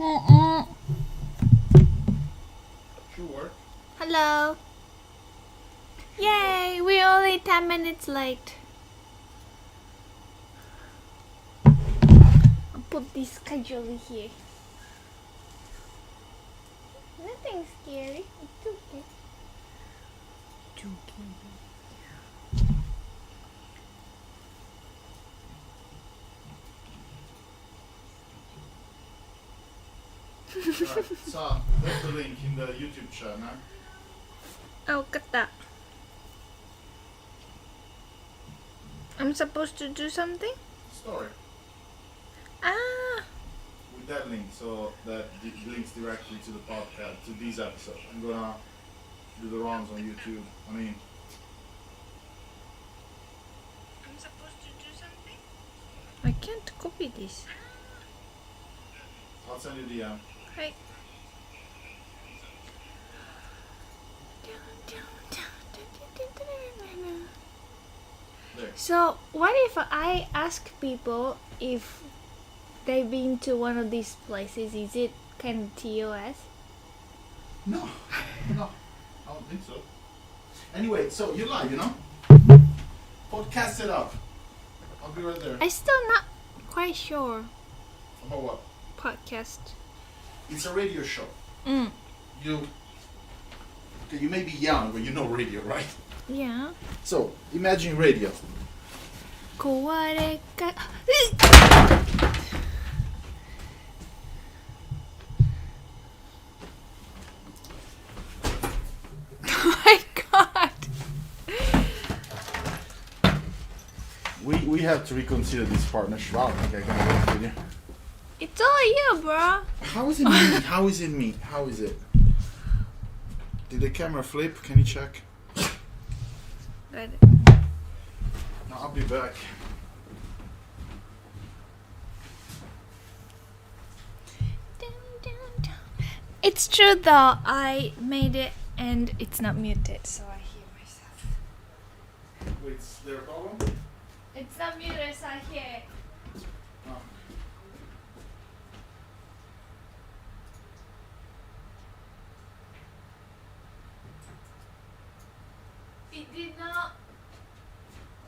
Sure. Hello. Yay, we're only 10 minutes late. I'll put this casually here. Nothing scary. It's okay. It's okay. Right, so that's the link in the YouTube channel. Oh, got that. I'm supposed to do something? Story. Ah. With that link, so that links directly to the podcast, to these episodes. I'm gonna do the rounds on YouTube. I'm supposed to do something? I can't copy this. I'll send you the Right. there. So, what if I ask people if they've been to one of these places? Is it kind of TOS? No, I don't think so. Anyway, so you're live, you know? Podcast it up. I'll be right there. I'm still not quite sure. About what? Podcast. It's a radio show. Okay, you may be young, but you know radio, right? Yeah. So, imagine radio. Kowareka. Oh my god. We have to reconsider this partnership. I don't think I can work with you. It's all you, bro. How is it me? How is it me? How is it? Did the camera flip? Can you check? Got it. No, I'll be back. It's true though, I made it and it's not muted, so I hear myself. Wait, is there a problem? It's not muted, so I hear it. Oh. It did not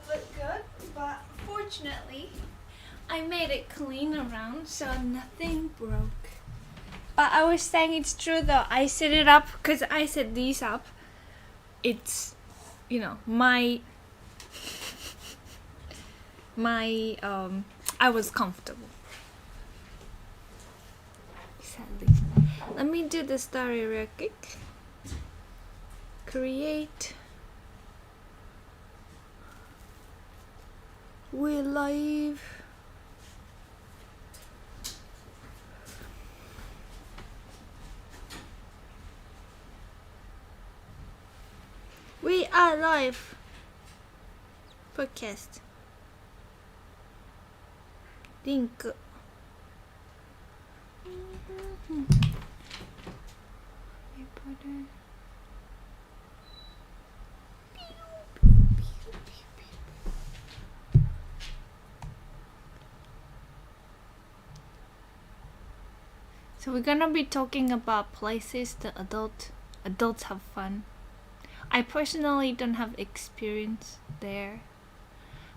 look good, but fortunately, I made it clean around, so nothing broke. But I was saying it's true though, I set it up, because I set these up. It's, you know, I was comfortable. Sadly. Let me do the story real quick. Create. We live. We are live. Podcast. Link. So we're gonna be talking about places that adults have fun. I personally don't have experience there,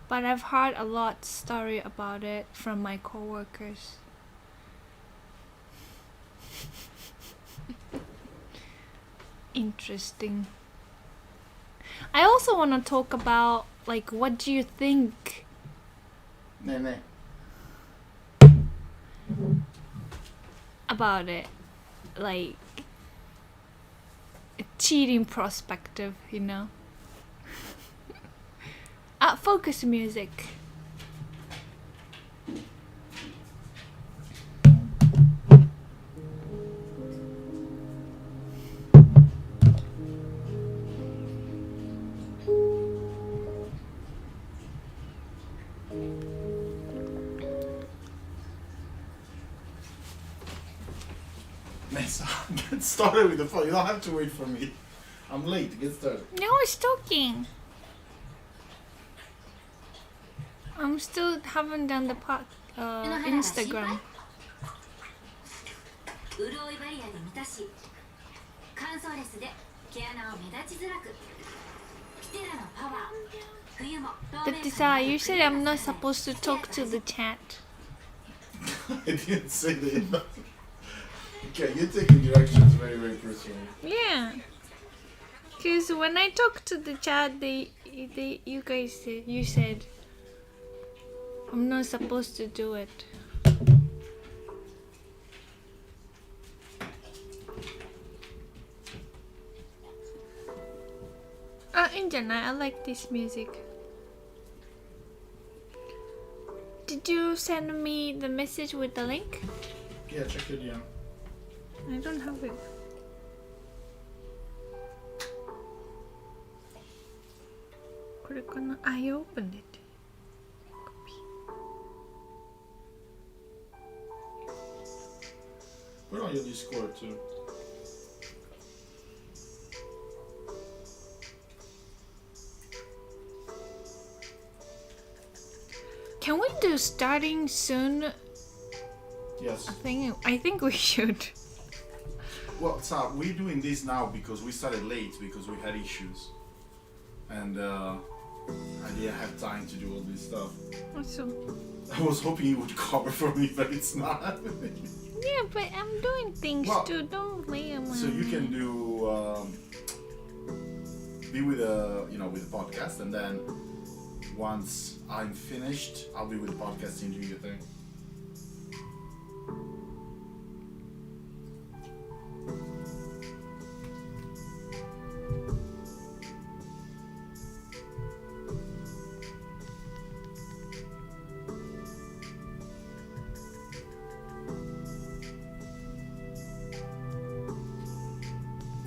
but I've heard a lot story about it from my coworkers. Interesting. I also want to talk about, like, what do you think Nee. about it? Like, a cheating perspective, you know? Focus music. Get started with the phone. You don't have to wait for me. I'm late. Get started. No, it's talking. I'm still haven't done the Instagram. You said I'm not supposed to talk to the chat. I didn't say that. Okay, you're taking directions very, very personally. Yeah. Because when I talk to the chat, you said I'm not supposed to do it. In general, I like this music. Did you send me the message with the link? Yeah, check it out. I don't have it. I opened it. Put on your Discord too. Can we do starting soon? Yes. I think we should. Well, so we're doing this now because we started late because we had issues, and I didn't have time to do all this stuff. Also. I was hoping you would cover for me, but it's not. Yeah, but I'm doing things too. Don't lay them on So you me. can do be with with the podcast, and then once I'm finished, I'll be with the podcast and do your thing.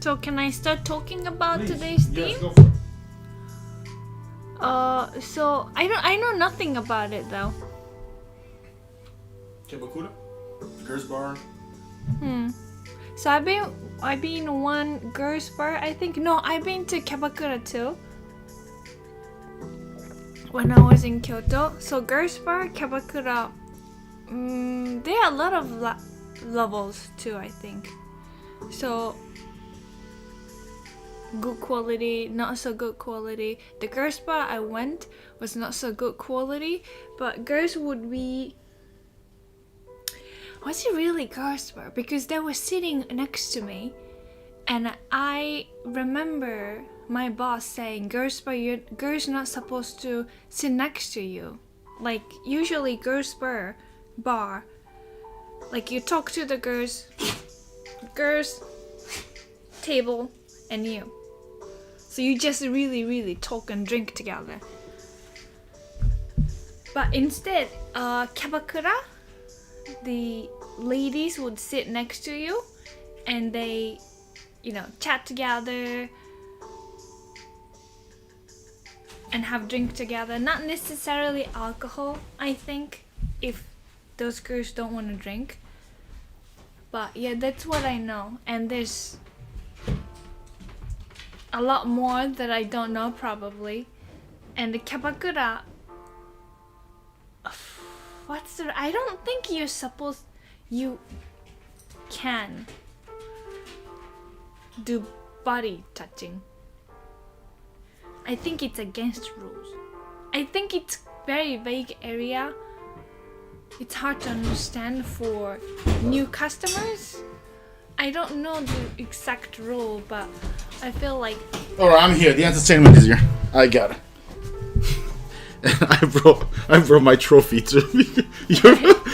So can I start talking about today's theme? Yes, go for it. So I know nothing about it though. Kyabakura, girls bar. So I've been one girls bar. I think I've been to kyabakura too. When I was in Kyoto. So girls bar, kyabakura. There are a lot of levels too. I think. So. Good quality, not so good quality. The girls bar I went was not so good quality, but girls would be. Was it really girls bar? Because they were sitting next to me, and I remember my boss saying, "Girls bar, girls not supposed to sit next to you." Like usually girls bar, like you talk to the girls table, and you. So you just really, really talk and drink together. But instead, kyabakura, the ladies would sit next to you and they, chat together and have drink together. Not necessarily alcohol, I think, if those girls don't want to drink. But yeah, that's what I know. And there's a lot more that I don't know probably. And the kyabakura, I don't think you can do body touching. I think it's against rules. I think it's very vague area. It's hard to understand for new customers. I don't know the exact rule, but I feel like... Alright, I'm here. The entertainment is here. I got it. I brought my trophy to me.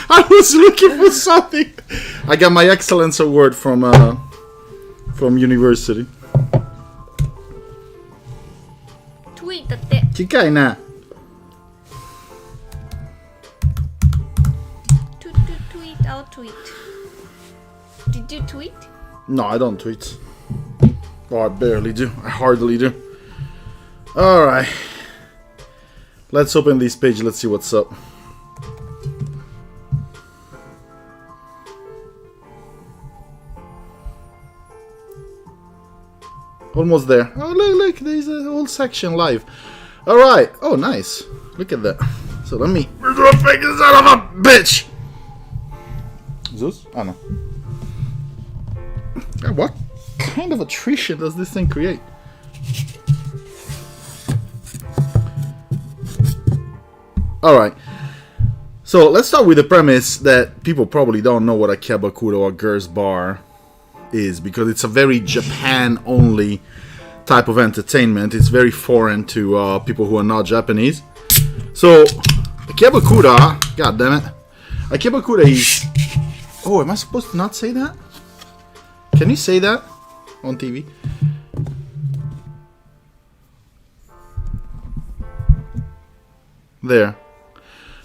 I was looking for something. I got my excellence award from university. Tweet だって。近いな。Tweet, I'll tweet. Did you tweet? No, I don't tweet. Oh, I barely do. I hardly do. Alright. Let's open this page. Let's see what's up. Almost there. Oh, look. There's a whole section live. Alright. Oh, nice. Look at that. So let me... We're gonna fake this out of a bitch! Zeus? Oh, no. God, what kind of attrition does this thing create? Alright. So let's start with the premise that people probably don't know what a kyabakura or girls bar is, because it's a very Japan-only type of entertainment. It's very foreign to people who are not Japanese. So, a kyabakura, god damn it, a kyabakura is... Oh, am I supposed to not say that? Can you say that on TV? There.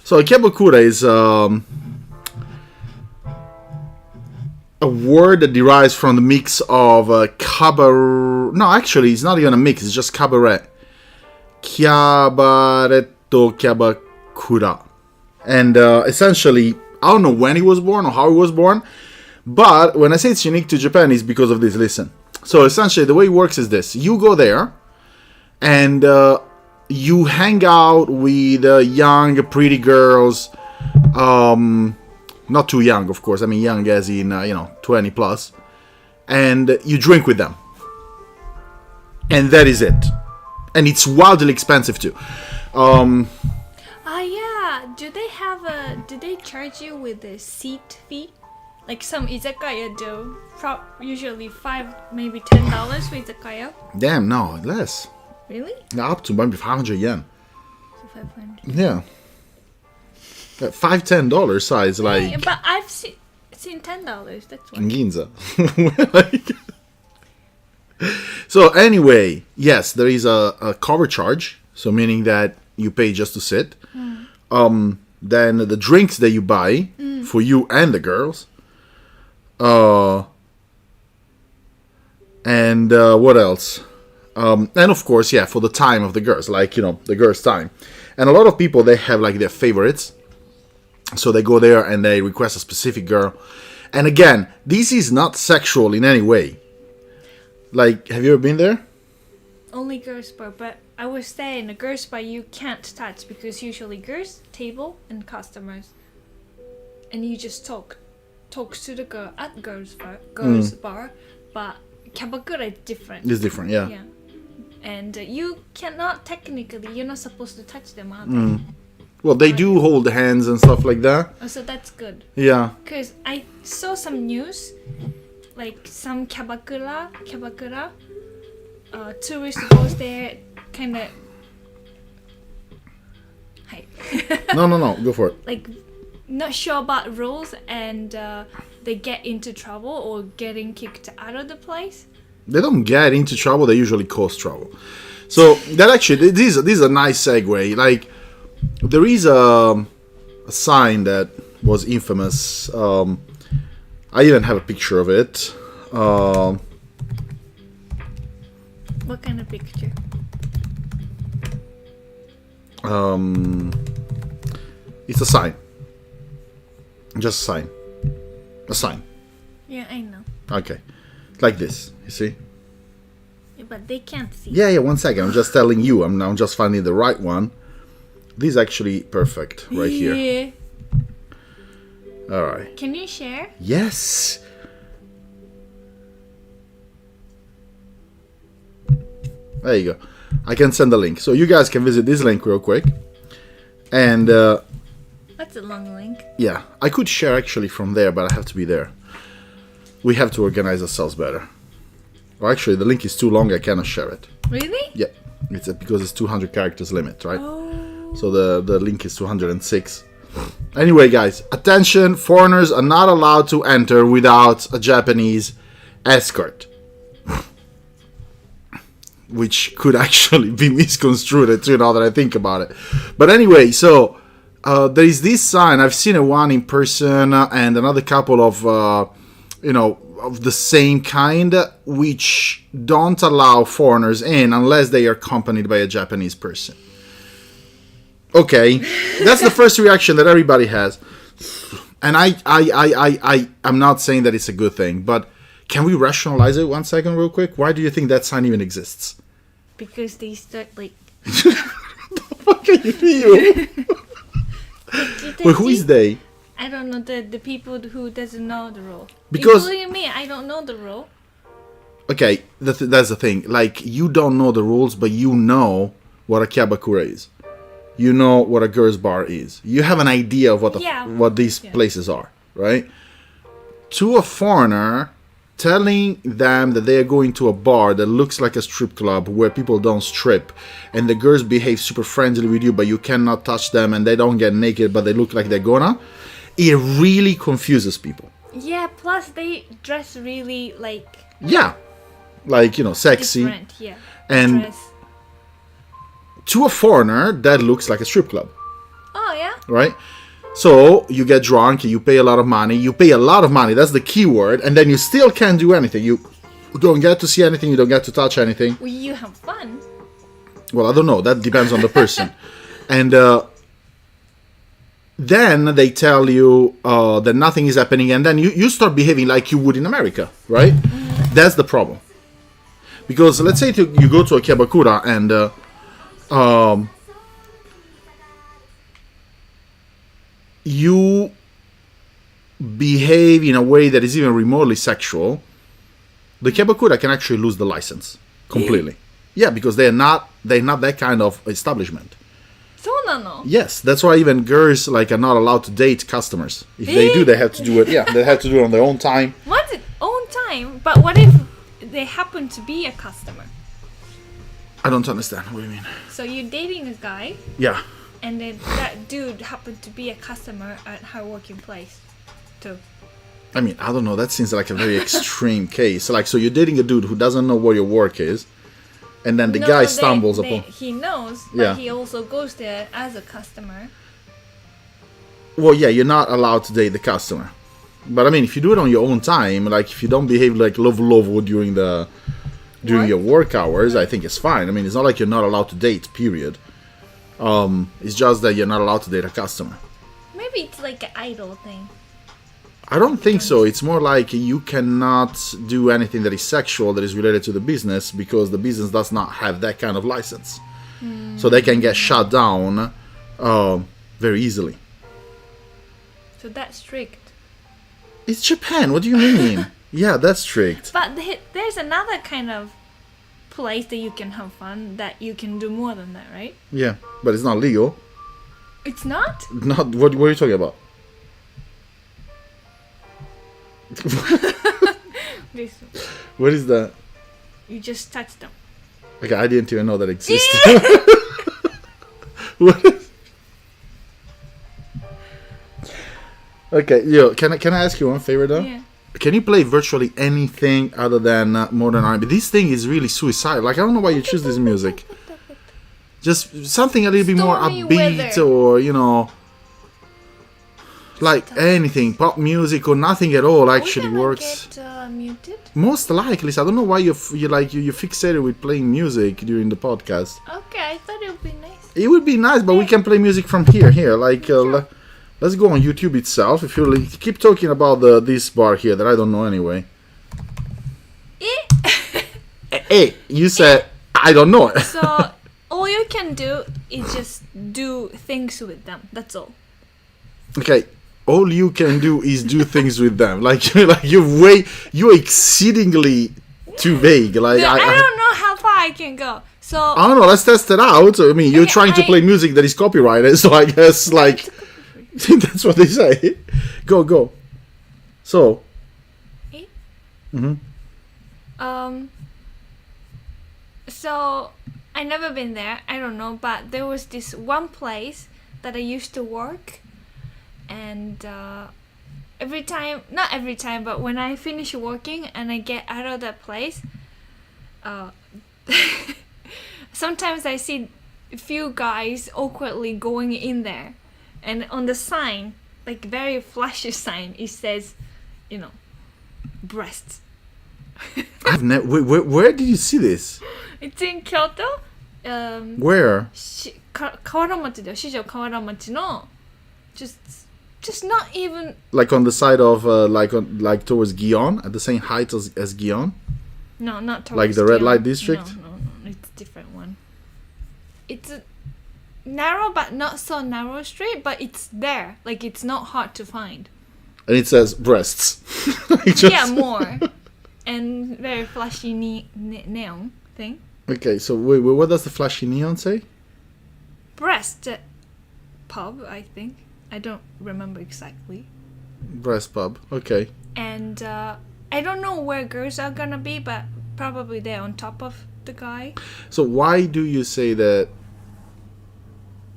So a kyabakura is a word that derives from the mix of cabaret. No, actually, it's not even a mix. It's just cabaret. Kyabaretto kyabakura. And essentially, I don't know when he was born or how he was born, but when I say it's unique to Japan, it's because of this. Listen. So essentially, the way it works is this: you go there, and you hang out with young, pretty girls. Not too young, of course. I mean, young as in 20 plus, and you drink with them, and that is it. And it's wildly expensive too. Yeah. Do they charge you with a seat fee? Like some izakaya do. Usually $5, maybe $10 for izakaya. Damn, no, less. Really? Up to maybe 500 yen. So 500. Yeah. $5-10 size, like. Yeah, but I've seen $10. That's why. In Ginza. So anyway, yes, there is a cover charge. So meaning that you pay just to sit. Then the drinks that you buy for you and the girls. And what else? And of course, yeah, for the time of the girls, like, the girls' time. And a lot of people, they have like their favorites. So they go there and they request a specific girl. And again, this is not sexual in any way. Like, have you ever been there? Only girls' bar, but I was saying a girls' bar you can't touch because usually girls, table, and customers. And you just talk to the girl at girls' bar, but kyabakura is different. It's different, yeah. Yeah. And you cannot, technically, you're not supposed to touch them, are they? Well, they do hold hands and stuff like that. Oh, so that's good. Yeah. Because I saw some news, like some kyabakura, tourists goes there, kind of... Hi. No, go for it. Like, not sure about rules and they get into trouble or getting kicked out of the place. They don't get into trouble, they usually cause trouble. So, that actually, this is a nice segue. Like, there is a sign that was infamous. I even have a picture of it. What kind of picture? It's a sign. Just a sign. A sign. Yeah, I know. Okay. Like this, you see? Yeah, but they can't see. Yeah, 1 second. I'm just telling you. I'm just finding the right one. This is actually perfect right here. Yeah. Alright. Can you share? Yes! There you go. I can send a link. So you guys can visit this link real quick. And, That's a long link. yeah. I could share actually from there, but I have to be there. We have to organize ourselves better. Or actually, the link is too long. I cannot share it. Really? Yeah. It's because it's 200 characters limit, right? Oh. So the link is 206. Anyway, guys, attention, foreigners are not allowed to enter without a Japanese escort. Which could actually be misconstrued too, now that I think about it. But anyway, so there is this sign. I've seen one in person and another couple of, of the same kind, which don't allow foreigners in unless they are accompanied by a Japanese person. Okay, that's the first reaction that everybody has. And I'm not saying that it's a good thing, but can we rationalize it 1 second real quick? Why do you think that sign even exists? Because they start like... What the fuck are you? Wait, who is they? I don't know the people who doesn't know the rule. Because including me, I don't know the rule. Okay, that's the thing. Like, you don't know the rules, but you know what a kyabakura is. You know what a girls' bar is. You have an idea of what these places are, right? To a foreigner, telling them that they are going to a bar that looks like a strip club where people don't strip and the girls behave super friendly with you, but you cannot touch them and they don't get naked, but they look like they're gonna, it really confuses people. Yeah, plus they dress really like... Yeah. Like, sexy. Different, yeah. And dress. To a foreigner, that looks like a strip club. Oh, yeah? Right? So, you get drunk, you pay a lot of money. You pay a lot of money, that's the key word. And then you still can't do anything. You don't get to see anything, you don't get to touch anything. Well, you have fun. Well, I don't know. That depends on the person. And then they tell you that nothing is happening. And then you start behaving like you would in America, right? Mm-hmm. That's the problem. Because let's say you go to a kyabakura and you behave in a way that is even remotely sexual, the kyabakura can actually lose the license completely. Yeah, because they're not that kind of establishment. So no. Yes, that's why even girls are not allowed to date customers. If they do, they have to do it. Yeah, they have to do it on their own time. What's it own time? But what if they happen to be a customer? I don't understand. What do you mean? So you're dating a guy. Yeah. And then that dude happened to be a customer at her working place, too. I mean, I don't know. That seems like a very extreme case. So you're dating a dude who doesn't know what your work is, and then the guy stumbles upon... He knows, but he also goes there as a customer. Well, yeah, you're not allowed to date the customer. But I mean, if you do it on your own time, if you don't behave like love during your work hours, I think it's fine. I mean, it's not like you're not allowed to date, period. It's just that you're not allowed to date a customer. Maybe it's like an idol thing. I don't think so. It's more like you cannot do anything that is sexual that is related to the business because the business does not have that kind of license. So they can get shut down very easily. So that's strict. It's Japan. What do you mean? Yeah, that's strict. But there's another kind of place that you can have fun that you can do more than that, right? Yeah, but it's not legal. It's not? Not. What are you talking about? What is that? You just touched them. Okay, I didn't even know that existed. What is... Okay, can I ask you one favor though? Yeah. Can you play virtually anything other than modern R&B? This thing is really suicidal. I don't know why you choose this music. Just something a little bit more upbeat or, anything. Pop music or nothing at all actually works. Get muted? Most likely. So I don't know why you fixated with playing music during the podcast. Okay, I thought it would be nice. It would be nice, but we can play music from here. Let's go on YouTube itself. If you keep talking about this bar here that I don't know anyway. Hey, you said I don't know it. So all you can do is just do things with them. That's all. Okay, all you can do is do things with them. You're exceedingly too vague. I don't know how far I can go. So I don't know. Let's test it out. I mean, you're trying to play music that is copyrighted, so I guess that's what they say. Go. So. So I never been there. I don't know, but there was this one place that I used to work, and not every time, but when I finish working and I get out of that place, sometimes I see a few guys awkwardly going in there. And on the sign, very flashy sign, it says, breasts. I've never. Where did you see this? It's in Kyoto. Where? Kawaramachi da. Shijo Kawaramachi no. Just not even. On the side of towards Gion, at the same height as Gion. No, not towards. The red light district. No, it's a different one. narrow, but not so narrow street, but it's there. Like, it's not hard to find. And it says breasts. Yeah, more. And very flashy neon thing. Okay, so wait, what does the flashy neon say? Breast pub, I think. I don't remember exactly. Breast pub, okay. And I don't know where girls are gonna be, but probably they're on top of the guy. So why do you say that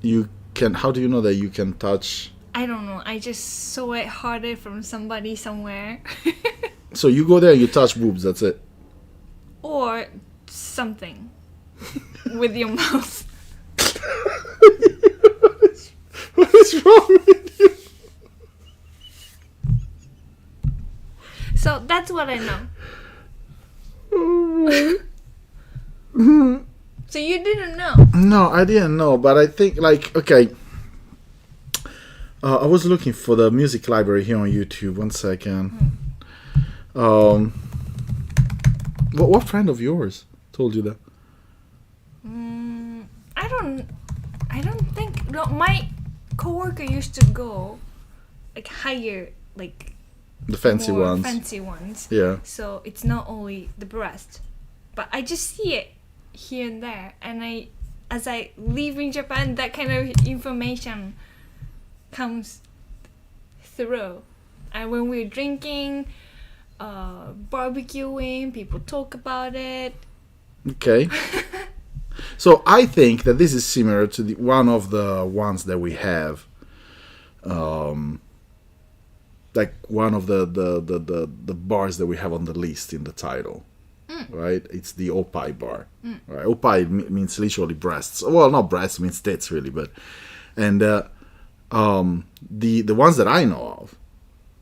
you can... How do you know that you can touch... I don't know. I just saw it harder from somebody somewhere. So you go there and you touch boobs, that's it? Or something. With your mouth. What is wrong with you? So that's what I know. So you didn't know? No, I didn't know, but I think, like, okay. I was looking for the music library here on YouTube. 1 second. What friend of yours told you that? I don't think. No, my coworker used to go, like, higher, like, The fancy more ones. fancy ones. Yeah. So it's not only the breast, but I just see it here and there, and as I live in Japan, that kind of information comes through. And when we're drinking, barbecuing, people talk about it. Okay. So I think that this is similar to one of the ones that we have. Like one of the bars that we have on the list in the title. Right? It's the Opai bar. Right? Opai means literally breasts. Well, not breasts, means tits really, but... And the ones that I know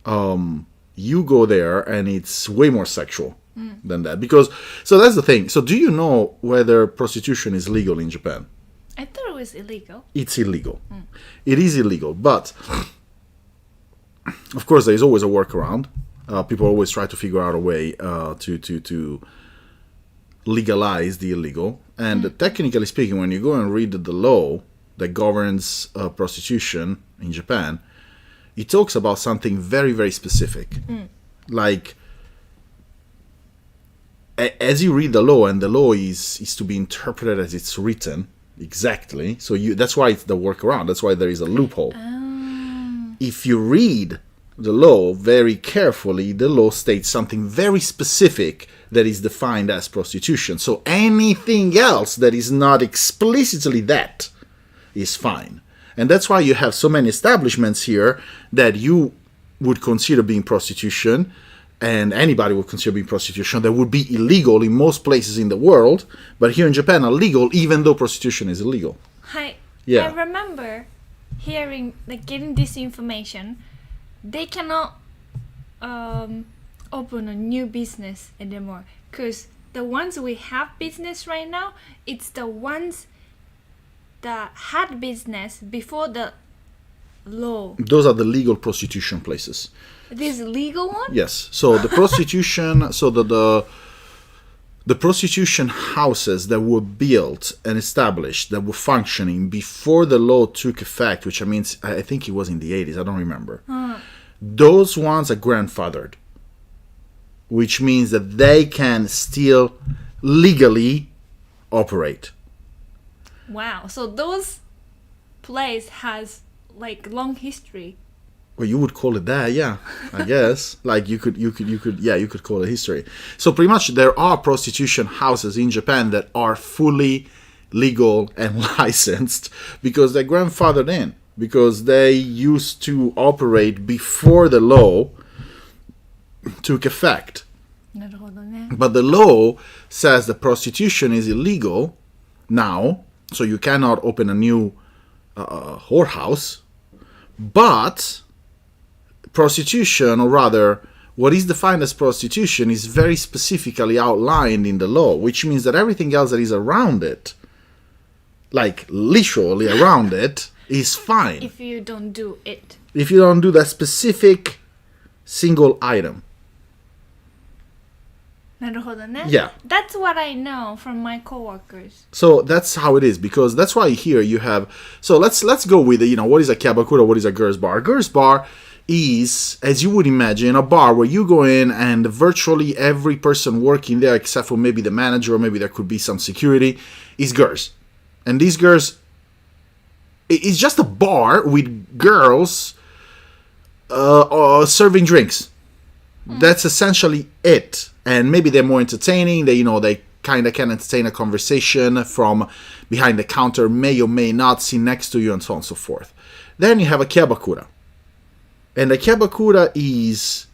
of, you go there and it's way more sexual than that. Because, so that's the thing. So do you know whether prostitution is legal in Japan? I thought it was illegal. It's illegal. It is illegal, but of course there is always a workaround. People always try to figure out a way to legalize the illegal. And technically speaking, when you go and read the law that governs prostitution in Japan, it talks about something very, very specific. Like, as you read the law, and the law is to be interpreted as it's written, exactly. So that's why it's the workaround. That's why there is a loophole. If you read the law very carefully, the law states something very specific that is defined as prostitution. So anything else that is not explicitly that is fine. And that's why you have so many establishments here that you would consider being prostitution, and anybody would consider being prostitution, that would be illegal in most places in the world, but here in Japan are legal even though prostitution is illegal. I Yeah. remember hearing, like, getting this information. They cannot open a new business anymore, because the ones we have business right now, it's the ones that had business before the law. Those are the legal prostitution places. This legal one? Yes. So the prostitution, so the prostitution houses that were built and established, that were functioning before the law took effect, which I think it was in the 80s, I don't remember. Those ones are grandfathered, which means that they can still legally operate. Wow. So those place has, like, long history. Well, you would call it that, yeah, I guess. Like you could call it history. So pretty much there are prostitution houses in Japan that are fully legal and licensed because they're grandfathered in, because they used to operate before the law took effect. なるほどね. But the law says that prostitution is illegal now, so you cannot open a new whorehouse. But prostitution, or rather, what is defined as prostitution is very specifically outlined in the law, which means that everything else that is around it, like literally around it, is fine. If you don't do it. If you don't do that specific single item. なるほどね。Yeah. That's what I know from my coworkers. So that's how it is, because that's why here you have. So let's go with it. What is a kyabakura? What is a girls' bar? A girls' bar is, as you would imagine, a bar where you go in and virtually every person working there, except for maybe the manager or maybe there could be some security, is girls. And these girls, it's just a bar with girls serving drinks. That's essentially it. And maybe they're more entertaining. They kind of can entertain a conversation from behind the counter, may or may not sit next to you, and so on and so forth. Then you have a kyabakura. And a kyabakura is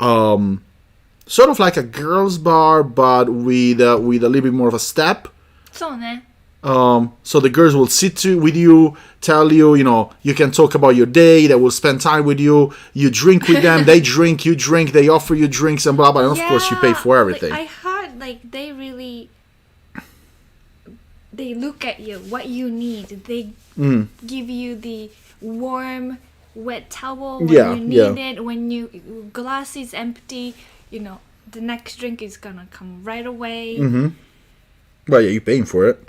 sort of like a girls' bar, but with a little bit more of a step. そうね。So the girls will sit with you, tell you, you can talk about your day, they will spend time with you, you drink with them, they drink, you drink, they offer you drinks and blah, blah, and of course you pay for everything. I heard, they look at you, what you need. They give you the warm, wet towel when you need it. When your glass is empty, the next drink is gonna come right away. Mm-hmm. Well, yeah, you're paying for it.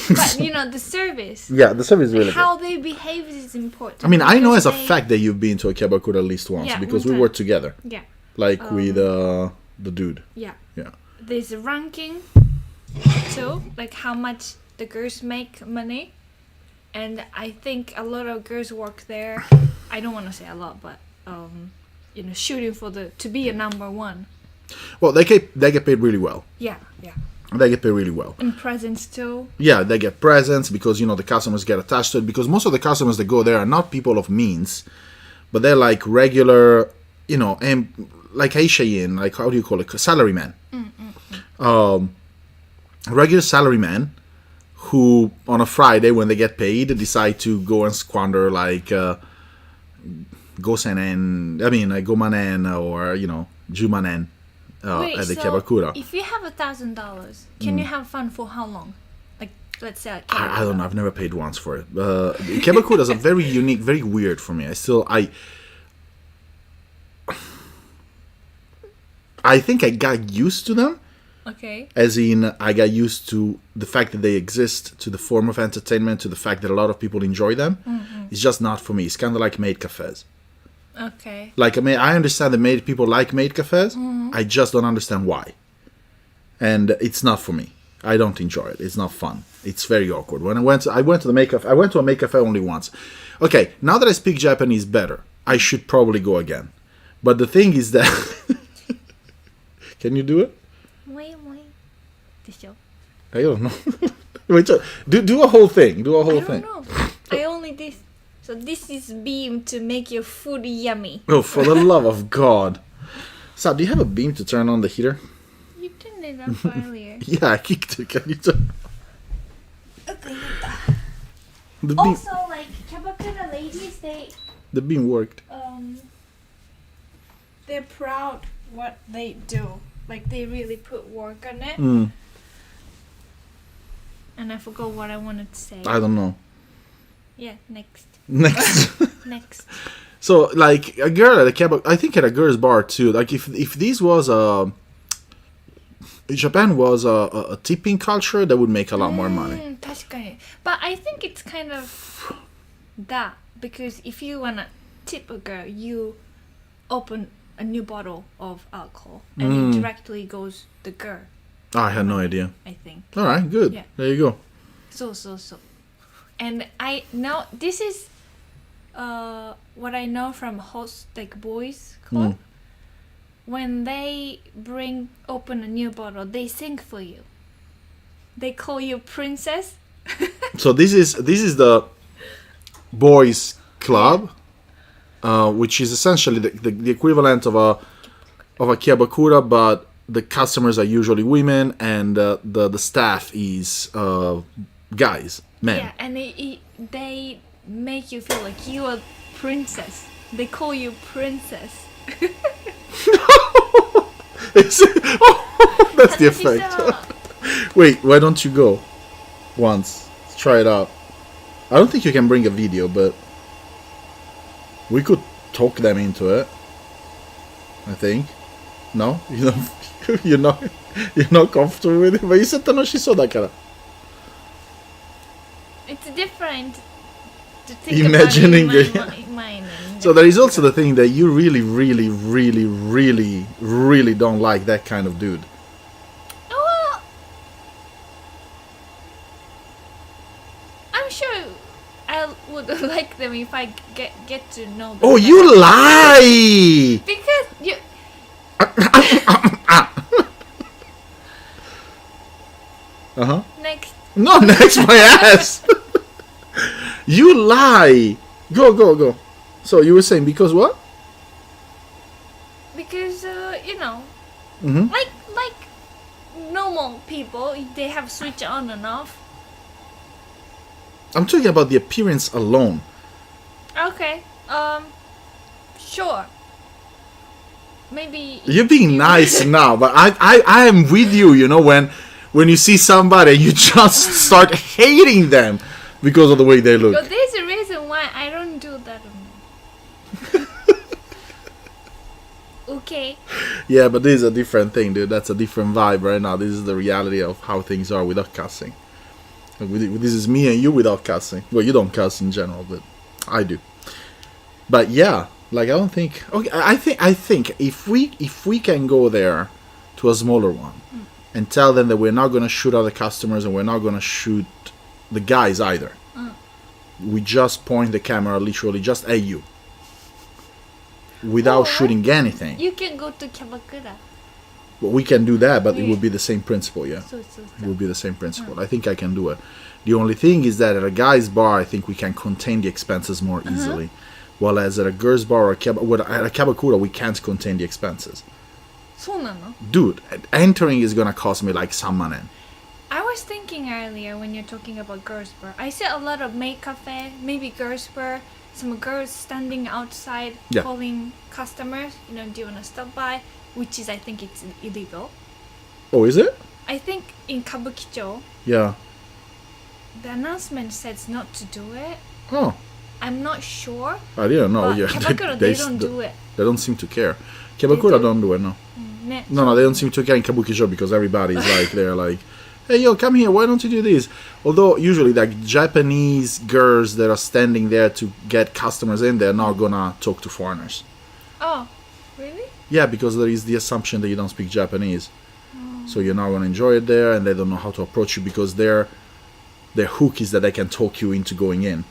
But, the service. Yeah, the service is really how good. they behave is important. I mean, I know as a fact that you've been to a kyabakura at least once, because we worked together. Yeah. With the dude. Yeah. Yeah. There's a ranking, too, like how much the girls make money. And I think a lot of girls work there. I don't want to say a lot, but, shooting for to be a number one. Well, they get paid really well. Yeah. They get paid really well. And presents too. Yeah, they get presents because, the customers get attached to it. Because most of the customers that go there are not people of means, but they're like regular, and like Aisha-yin, like, how do you call it? Salaryman. Regular salaryman who, on a Friday when they get paid, decide to go and squander like gomanen or, jumanen. At the kyabakura. If you have $1,000, can you have fun for how long? Like, let's say I don't know. I've never paid once for it. Kyabakura is a very unique, very weird for me. I think I got used to them. Okay. As in, I got used to the fact that they exist, to the form of entertainment, to the fact that a lot of people enjoy them. Mm-hmm. It's just not for me. It's kind of like maid cafes. Okay. Like, I understand that people like maid cafes. Mm-hmm. I just don't understand why. And it's not for me. I don't enjoy it. It's not fun. It's very awkward. When I went to the maid cafe, I went to a maid cafe only once. Okay, now that I speak Japanese better, I should probably go again. But the thing is that... Can you do it? I don't know. Wait, do a whole thing. Do a whole thing. I don't know. I only did... So this is beam to make your food yummy. Oh, for the love of God. Sab, do you have a beam to turn on the heater? You turned it off earlier. Yeah, I kicked it. Can you turn? Okay. The beam, also, like, kyabakura ladies, the beam worked. They're proud what they do. Like, they really put work on it. Mm. And I forgot what I wanted to say. I don't know. Yeah, next. Next. So, like, a girl at a kyabakura, I think at a girl's bar too. Like, if this was Japan was a tipping culture, that would make a lot more money. 確かに. But I think it's kind of that, because if you wanna tip a girl, you open a new bottle of alcohol and it directly goes the girl. I had no idea. I think. All right, good. Yeah. There you go. So. And I know this is what I know from host, like, boys club. When they open a new bottle, they sing for you. They call you princess. So this is the boys club, which is essentially the equivalent of a kyabakura, but the customers are usually women and the staff is guys, men. Yeah, and they make you feel like you are princess. They call you princess. That's the effect. Wait, why don't you go once? Let's try it out. I don't think you can bring a video, but we could talk them into it, I think. No, you don't. You're not comfortable with it. But you said Tanoshiだから。It's different to think Imagining about it the- in my mind. So there is also the thing that you really, really, really, really, really don't like that kind of dude. Well, I'm sure I would like them if I get to know them. Oh, you better. lie! Because you. Next. No, next my ass. You lie. Go. So you were saying because what? Because you know, Mm-hmm. like normal people, they have switch on and off. I'm talking about the appearance alone. Okay. Sure. Maybe. You're being nice now, but I am with you. You know when you see somebody, you just start hating them because of the way they look. But there's a reason why I don't do that. Okay. Yeah, but this is a different thing, dude. That's a different vibe right now. This is the reality of how things are without cussing. This is me and you without cussing. Well, you don't cuss in general, but I do. But yeah, like I don't think. Okay, I think if we can go there to a smaller one and tell them that we're not gonna shoot other customers and we're not gonna shoot the guys either. We just point the camera literally just at you. Without Or shooting anything. You can go to kyabakura. Well, we can do that, but it Yeah. would be the same principle, yeah. So. It would be the same principle. I think I can do it. The only thing is that at a guy's bar, I think we can contain the expenses more easily. While as at a girl's bar or at a kyabakura, we can't contain the expenses. そうなの? Dude, entering is gonna cost me like some money. I was thinking earlier when you're talking about girls' bar. I see a lot of maid cafe, maybe girls' bar, some girls standing outside Yeah. calling customers, do you want to stop by? Which is, I think it's illegal. Oh, is it? I think in Kabukicho, Yeah. the announcement says not to do it. Oh, I'm not sure. I didn't know. But Yeah, Kyabakura, they don't do it. They don't seem to care. Kyabakura don't do it, no. Ne. No, they don't seem to care in Kabukicho because everybody's like, they're like, hey, yo, come here, why don't you do this? Although, usually, like, Japanese girls that are standing there to get customers in, they're not gonna talk to foreigners. Oh, really? Yeah, because there is the assumption that you don't speak Japanese. So you're not gonna enjoy it there, and they don't know how to approach you because their hook is that they can talk you into going in.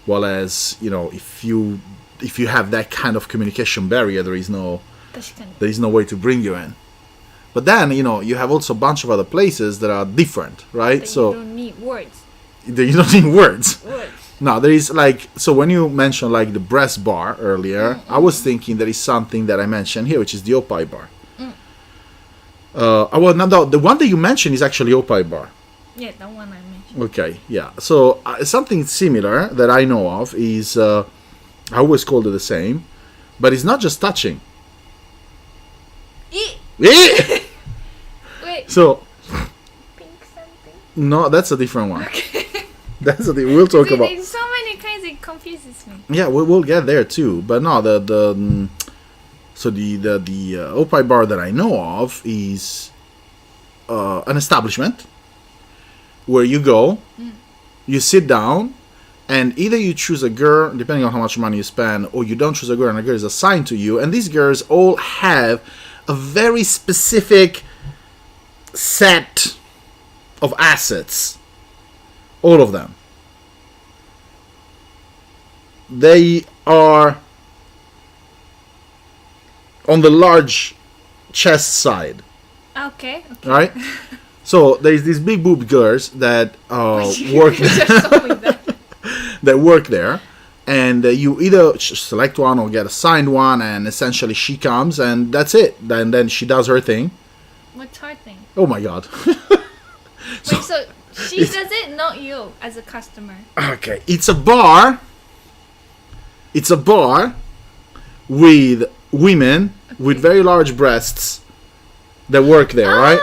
While as, if you have that kind of communication barrier, there is no 確かに. there is no way to bring you in. But then, you have also a bunch of other places that are different, right? But So you don't need words. you don't need words. Words. No, there is like, so when you mentioned like the breast bar earlier, I was thinking there is something that I mentioned here, which is the opai bar. Well, no, the one that you mentioned is actually opai bar. Yeah, the one I mentioned. Okay, yeah. So something similar that I know of is, I always called it the same, but it's not just touching. Wait, So, pink something? no, that's a different one. Okay. We'll talk about. There's so many kinds, it confuses me. Yeah, we'll get there too. But no, the opai bar that I know of is an establishment where you go, you sit down, and either you choose a girl, depending on how much money you spend, or you don't choose a girl and a girl is assigned to you. And these girls all have a very specific set of assets. All of them. They are on the large chest side. Okay. Right? So there's these big boobed girls that work Just told me that. that work there, and you either select one or get assigned one, and essentially she comes and that's it. Then she does her thing. What's her thing? Oh my god. Wait, so she does it, not you as a customer. Okay, it's a bar. It's a bar with women with very large breasts that work there, right?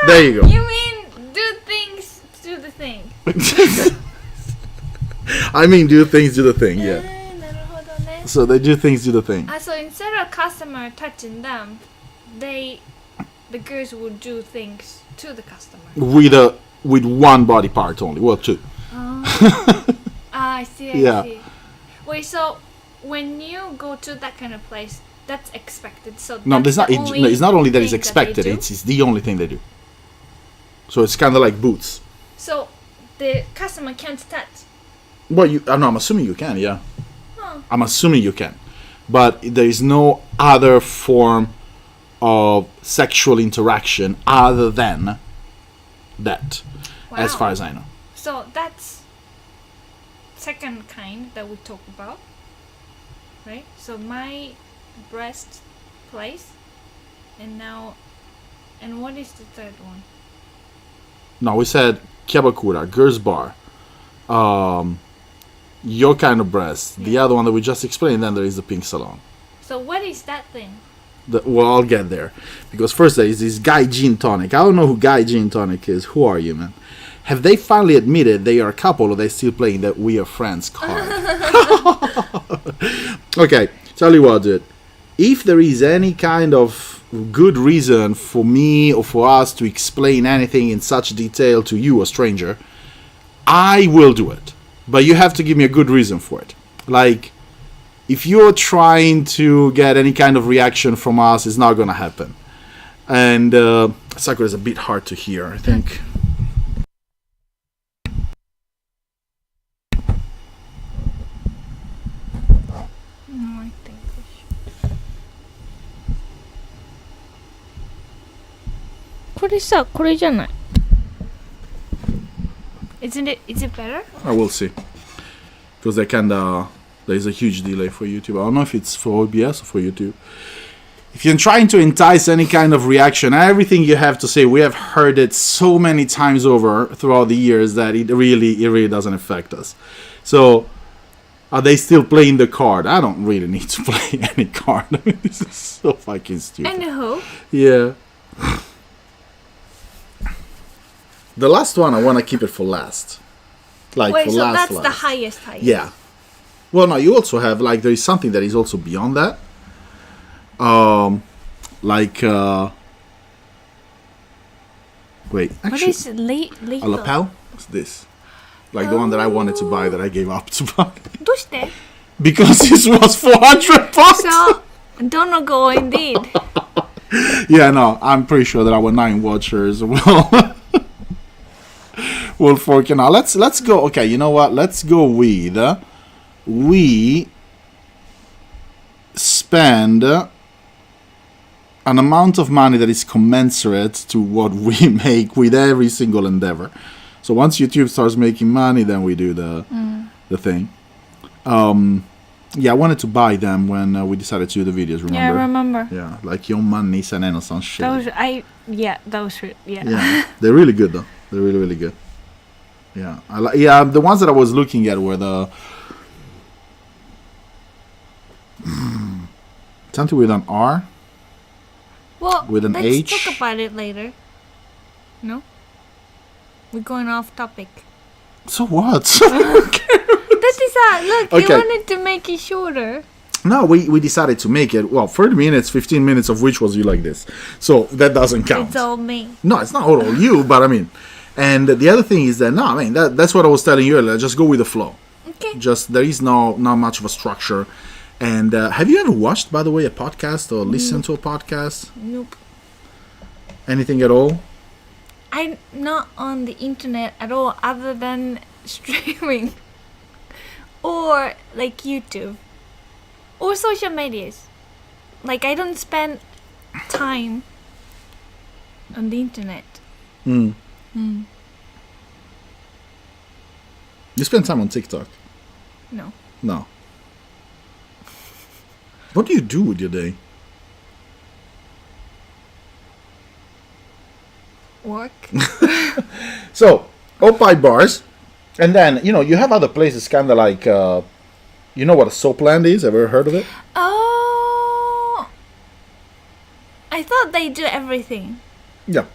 There you go. You mean do things to the thing. I mean, do things, do the thing, yeah. なるほどね. So they do things, do the thing. So instead of customer touching them, the girls would do things to the customer. With one body part only. Well, two. I see. Yeah. I see. Wait, so when you go to that kind of place, that's expected. So No, that's there's not. It's not only that it's thing that expected. they do? It's the only thing they do. So it's kind of like boots. So the customer can't touch. Well, no, I'm assuming you can. Yeah. Huh. I'm assuming you can, but there is no other form of sexual interaction other than that, as Wow. far as I know. So that's second kind that we talk about, right? So my breast place, and what is the third one? No, we said kyabakura, girls bar, your kind of breast, the other one that we just explained, then there is the pink salon. So what is that thing? Well, I'll get there. Because first there is this Guy Gin Tonic. I don't know who Guy Gin Tonic is. Who are you, man? Have they finally admitted they are a couple, or they still playing that we are friends card? Okay, tell you what, dude. If there is any kind of good reason for me or for us to explain anything in such detail to you, a stranger, I will do it. But you have to give me a good reason for it. Like, if you're trying to get any kind of reaction from us, it's not going to happen. And Sakura is a bit hard to hear, I think. No, I think we should. これさ、これじゃない。Isn't it? Is it better? I will see. Because there's a huge delay for YouTube. I don't know if it's for OBS or for YouTube. If you're trying to entice any kind of reaction, everything you have to say, we have heard it so many times over throughout the years that it really doesn't affect us. So, are they still playing the card? I don't really need to play any card. I mean, this is so fucking stupid. And who? Yeah. The last one, I want to keep it for last. Like, Wait, for so last. that's the highest. Yeah. Well, no, you also have, like, there is something that is also beyond that. Wait, What actually, is a legal? lapel? What's this? Like the one that I wanted to buy that I gave up to buy. どうして Because this was $400. So, don't go indeed. Yeah, no, I'm pretty sure that our 9 watchers will fork it out. Let's go. Okay, you know what? Let's go with we spend an amount of money that is commensurate to what we make with every single endeavor. So once YouTube starts making money, then we do the thing. Yeah, I wanted to buy them when we decided to do the videos. Remember? Yeah, I remember. Yeah, like your money and some shit. Those Yeah, they're really good though. They're really good. Yeah, the ones that I was looking at were the something with an R. Well, with an let's H. talk about it later. No? We're going off topic. So what? That is look, Okay. you wanted to make it shorter. No, we decided to make it, 30 minutes, 15 minutes of which was you like this. So that doesn't count. It's all me. No, it's not all you, but I mean. And the other thing is that, no, I mean, that's what I was telling you earlier. Just go with the flow. Okay. Just, there is not much of a structure. And have you ever watched, by the way, a podcast or listened to a podcast? Nope. Anything at all? I'm not on the internet at all other than streaming. Or like YouTube. Or social medias. Like I don't spend time on the internet. You spend time on TikTok? No. No. What do you do with your day? Work. So, Opie bars, and then, you have other places kind of like, you know what a soapland is? Ever heard of it? Oh. I thought they do everything. Yeah.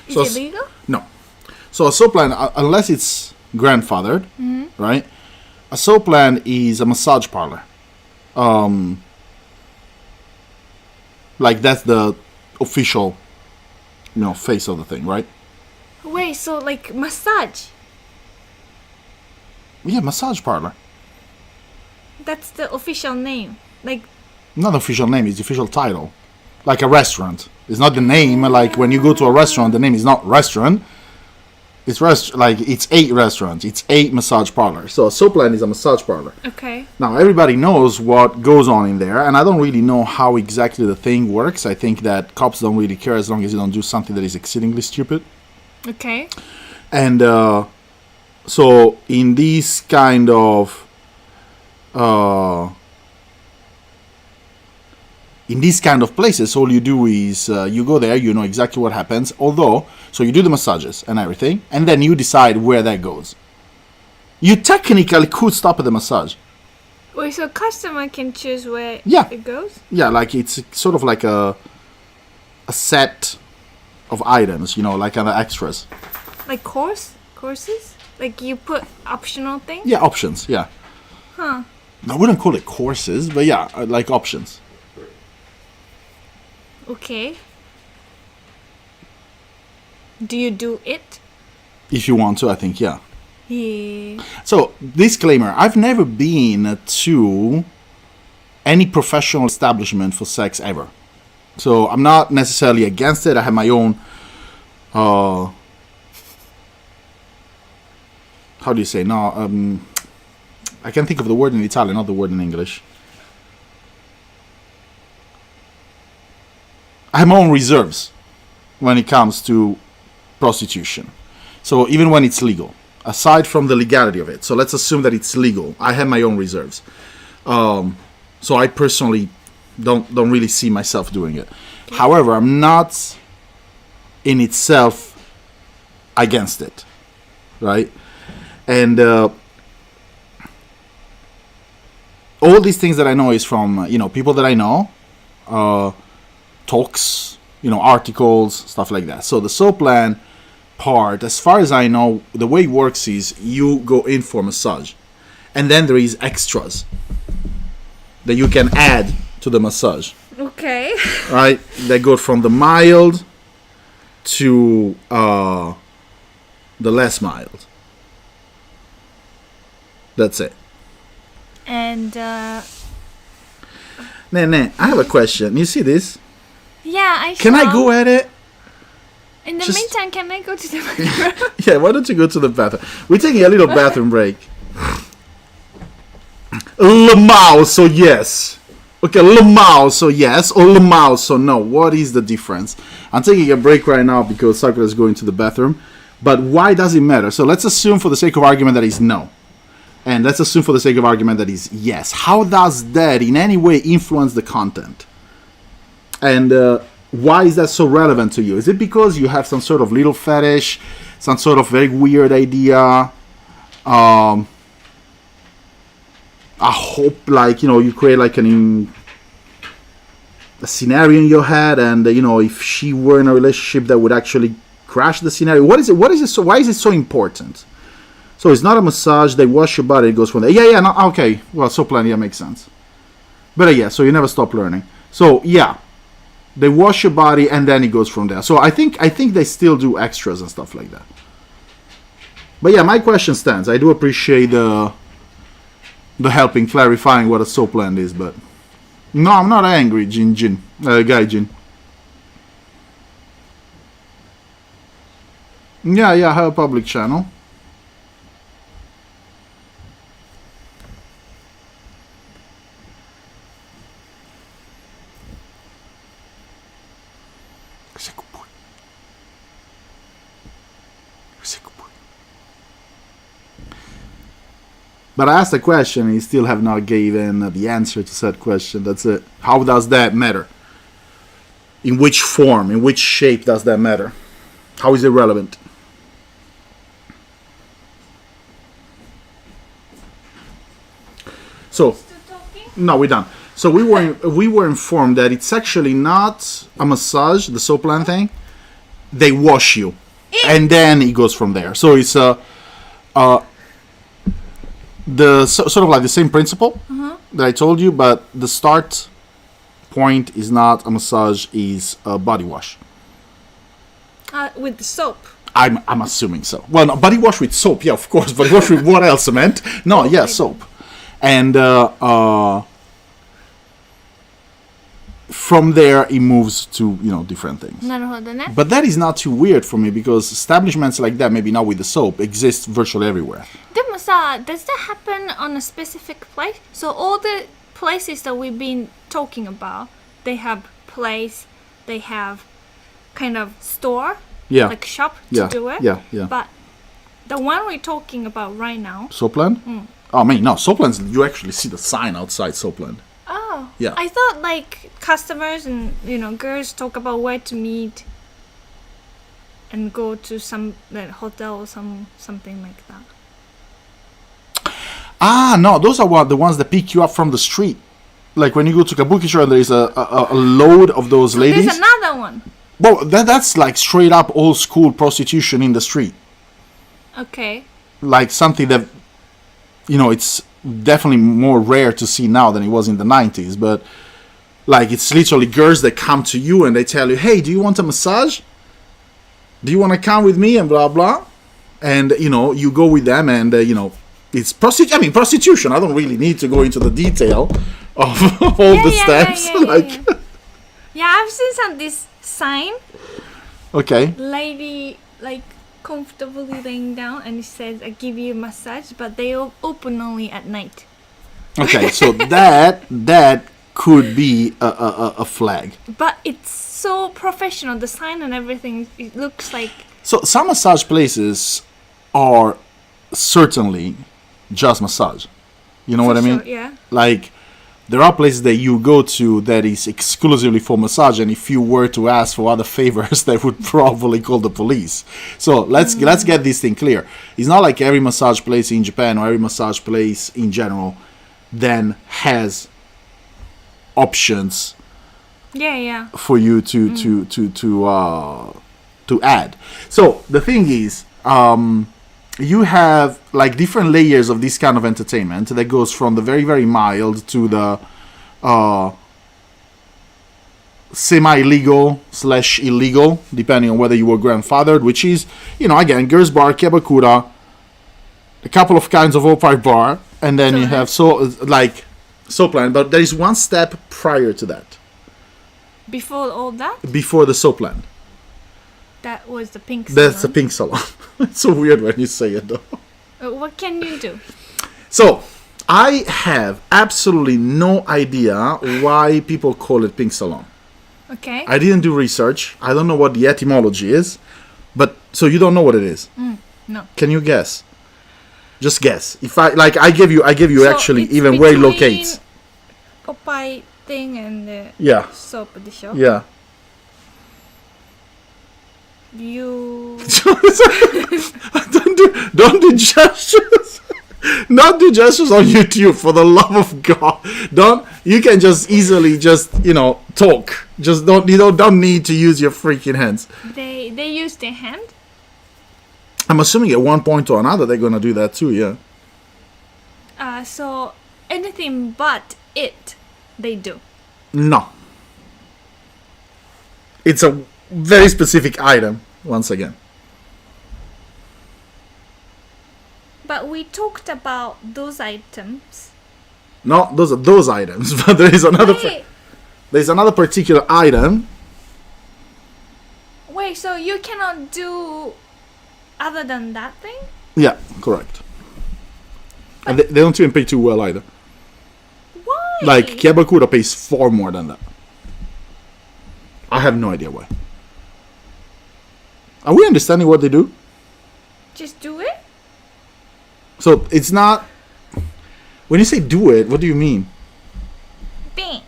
Is So it legal? No. So a soapland, unless it's grandfathered, right? A soapland is a massage parlor. Like that's the official, face of the thing, right? Wait, so like massage? Yeah, massage parlor. That's the official name. Like, Not the official name, it's the official title. Like a restaurant. It's not the name, like when you go to a restaurant, the name is not restaurant. It's it's a restaurant. It's a massage parlor. So a Soapland is a massage parlor. okay. Now everybody knows what goes on in there, and I don't really know how exactly the thing works. I think that cops don't really care as long as you don't do something that is exceedingly stupid. Okay. And so in these kind of places, all you do is you go there, you know exactly what happens. So you do the massages and everything, and then you decide where that goes. You technically could stop at the massage. Wait, so customer can choose where Yeah. it goes? Yeah, like it's sort of like a set of items, like other extras. Like courses? Like you put optional things? Yeah, options, yeah. Huh. I wouldn't call it courses, but yeah, like options. Okay. Do you do it? If you want to, I think, yeah. Yeah. So, disclaimer, I've never been to any professional establishment for sex ever. So, I'm not necessarily against it. I have my own, how do you say? No, I can't think of the word in Italian, not the word in English. I have my own reserves when it comes to prostitution. So even when it's legal, aside from the legality of it, so let's assume that it's legal, I have my own reserves. So I personally don't really see myself doing it. Okay. However, I'm not in itself against it, right? And all these things that I know is from people that I know, talks, articles, stuff like that. So the Soapland part, as far as I know, the way it works is you go in for massage, and then there is extras that you can add to the massage. Okay. Right? They go from the mild to the less mild. That's it. And I have a question. You see this? yeah, I Can I go at it? In the meantime, can I go to the bathroom? Yeah, why don't you go to the bathroom? We're taking a little bathroom break. Lamau, so yes. Okay, Lamau, so yes, or Lamau, so no. What is the difference? I'm taking a break right now because Sakura is going to the bathroom. But why does it matter? So let's assume for the sake of argument that is no. And let's assume for the sake of argument that is yes. How does that in any way influence the content? And why is that so relevant to you? Is it because you have some sort of little fetish, some sort of very weird idea? I hope, you create a scenario in your head, and if she were in a relationship that would actually crash the scenario. What is it? So why is it so important? So it's not a massage. They wash your body. It goes from there. Yeah. No, okay. Well, so plenty. That makes sense. But yeah. So you never stop learning. So yeah. They wash your body and then it goes from there. So I think they still do extras and stuff like that. But yeah, my question stands. I do appreciate the helping clarifying what a Soapland is, but no, I'm not angry, Guy Jin. Yeah, I have a public channel. But I asked a question and you still have not given the answer to said question. That's it. How does that matter? In which form, in which shape does that matter? How is it relevant? So, no, we're done. So we were informed that it's actually not a massage, the Soapland thing. They wash you, and then it goes from there. So it's sort of like the same principle that I told you, but the start point is not a massage, is a body wash. With the soap. I'm assuming so. Well, no, body wash with soap, yeah, of course. Body wash with what else, cement? No, yeah, soap. And from there, it moves to, different things. But that is not too weird for me, because establishments like that, maybe not with the soap, exist virtually everywhere. Does that happen on a specific place? So all the places that we've been talking about, they have place, they have kind of store, like shop to do it. Yeah. But the one we're talking about right now, Soapland? Oh, no, Soapland, you actually see the sign outside Soapland. Oh. Yeah. I thought like customers and girls talk about where to meet and go to some hotel or something like that. No, those are the ones that pick you up from the street. Like when you go to Kabukicho and there is a load of those ladies. There's another one. Well, that's like straight up old school prostitution in the street. Okay. Like something that, it's definitely more rare to see now than it was in the 90s. But like it's literally girls that come to you and they tell you, hey, do you want a massage? Do you want to come with me? And blah, blah. And, you go with them and, it's prostitution. I don't really need to go into the detail of all the steps. Yeah, I've seen this sign. Okay. Lady comfortably laying down, and it says, "I give you a massage," but they open only at night. Okay, so that could be a flag. But it's so professional. The sign and everything. It looks like. So some massage places are certainly just massage. You know what I mean? Sure, yeah. Like, there are places that you go to that is exclusively for massage, and if you were to ask for other favors, they would probably call the police. So let's get this thing clear. It's not like every massage place in Japan or every massage place in general then has options. Yeah. For you to add. So the thing is, you have like different layers of this kind of entertainment that goes from the very, very mild to the semi-legal / illegal, depending on whether you were grandfathered, which is, again, girls bar, kyabakura, a couple of kinds of opiate bar, and then you have Soapland, but there is one step prior to that. Before all that? Before the Soapland. That was the pink salon. That's the pink salon. It's so weird when you say it, though. What can you do? So, I have absolutely no idea why people call it pink salon. Okay. I didn't do research. I don't know what the etymology is. But, so you don't know what it is? No. Can you guess? Just guess. If I give you so actually even where it locates. Popeye thing and the soap at the shop. Yeah. You don't do gestures. Not do gestures on YouTube, for the love of God. You can just easily talk. Just don't need to use your freaking hands. They use their hand? I'm assuming at one point or another they're gonna do that too, yeah. So anything but it they do. No. It's a very specific item, once again. But we talked about those items. No, those are those items, but there is another. There's another particular item. Wait, so you cannot do other than that thing? Yeah, correct. And they don't even pay too well either. Why? Like Kyabakura pays far more than that. I have no idea why. Are we understanding what they do? Just do it? So it's not... When you say do it, what do you mean? Bing.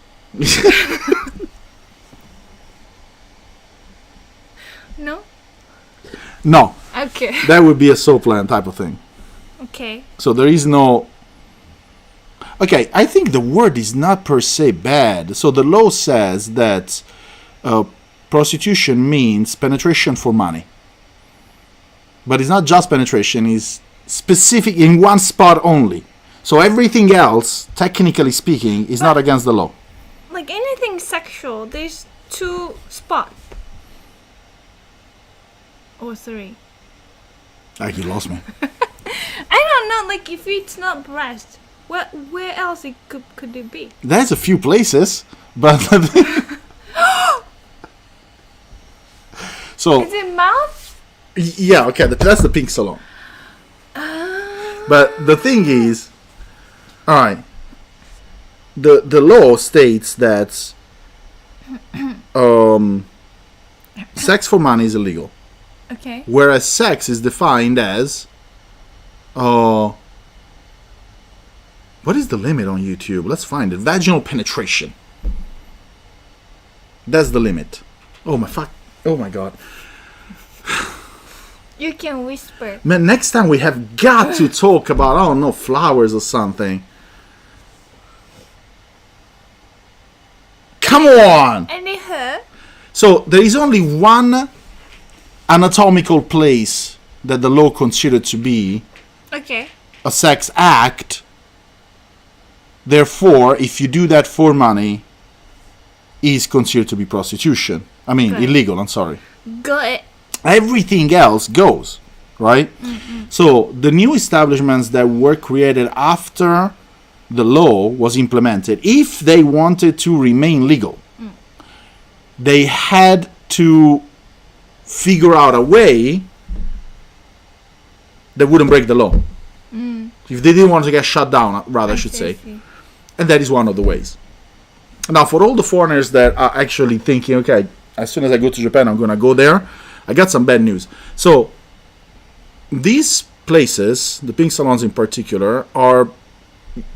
No? No. Okay. That would be a Soapland type of thing. Okay. So there is no... Okay, I think the word is not per se bad. So the law says that prostitution means penetration for money. But it's not just penetration, it's specific in one spot only. So everything else, technically speaking, is not against the law. like anything sexual, there's 2 spots. Or 3. Like you lost me. I don't know, like if it's not breast, where else could it be? There's a few places, but so Is it mouth? yeah, okay, that's the pink salon. But the thing is, all right, the law states that sex for money is illegal. Okay. Whereas sex is defined as, what is the limit on YouTube? Let's find it. Vaginal penetration. That's the limit. Oh my god. You can whisper. Man, next time we have got to talk about, I don't know, flowers or something. Come on! Anywho. So, there is only one anatomical place that the law considered to be Okay. a sex act. Therefore, if you do that for money, is considered to be prostitution. I mean, Good. illegal, I'm sorry. Good. Everything else goes, right? Mm-hmm. So, the new establishments that were created after the law was implemented, if they wanted to remain legal, they had to figure out a way that wouldn't break the law. If they didn't want to get shut down, rather I should say. And that is one of the ways. Now, for all the foreigners that are actually thinking, okay, as soon as I go to Japan, I'm going to go there, I got some bad news. So, these places, the pink salons in particular, are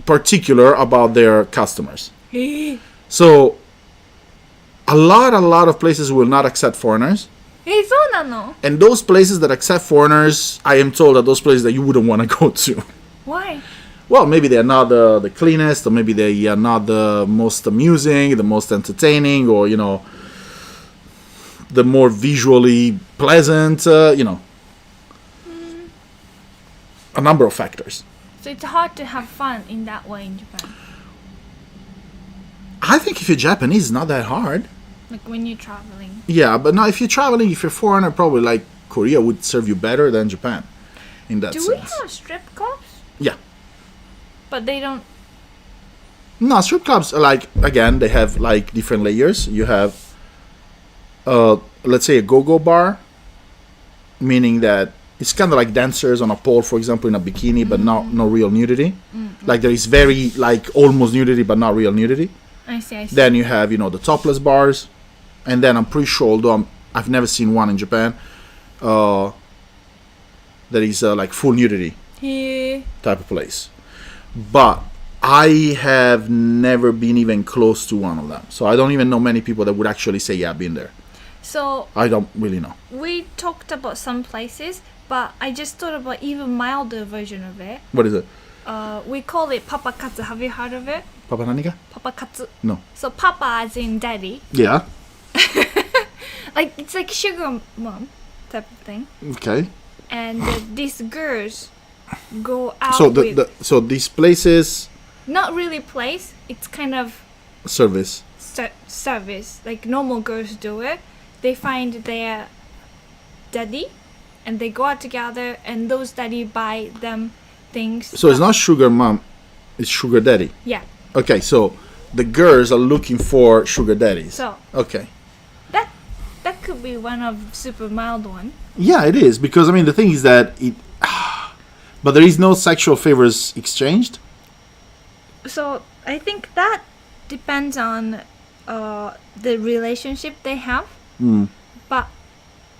particular about their customers. So, a lot of places will not accept foreigners. そうなの? And those places that accept foreigners, I am told, are those places that you wouldn't want to go to. Why? Well, maybe they're not the cleanest, or maybe they are not the most amusing, the most entertaining, or, you know, the more visually pleasant, you know. A number of factors. So it's hard to have fun in that way in Japan. I think if you're Japanese, it's not that hard. Like when you're traveling. Yeah, but now if you're traveling, if you're foreigner, probably like Korea would serve you better than Japan. In that sense. Do we have strip clubs? Yeah. But they don't. No, strip clubs are like, again, they have like different layers. You have, let's say, a go-go bar, meaning that it's kind of like dancers on a pole, for example, in a bikini, but no real nudity. Like there is very like almost nudity, but not real nudity. I see. Then you have, you know, the topless bars, and then I'm pretty sure, although I've never seen one in Japan, that is like full nudity type of place. But I have never been even close to one of them, so I don't even know many people that would actually say, yeah, I've been there. So I don't really know. we talked about some places, but I just thought about even milder version of it. What is it? We call it papa katsu. Have you heard of it? Papa Nanika? Papa katsu. No. So papa as in daddy. Yeah. Like it's like sugar mom type of thing. Okay. And these girls go out So with so these places not really place. It's kind of service. service. Like normal girls do it. They find their daddy, and they go out together, and those daddy buy them things. So it's not sugar mom, it's sugar daddy. Yeah. Okay, so the girls are looking for sugar daddies. So Okay. that could be one of super mild one. Yeah, it is, because I mean the thing is that but there is no sexual favors exchanged. So I think that depends on the relationship they have. But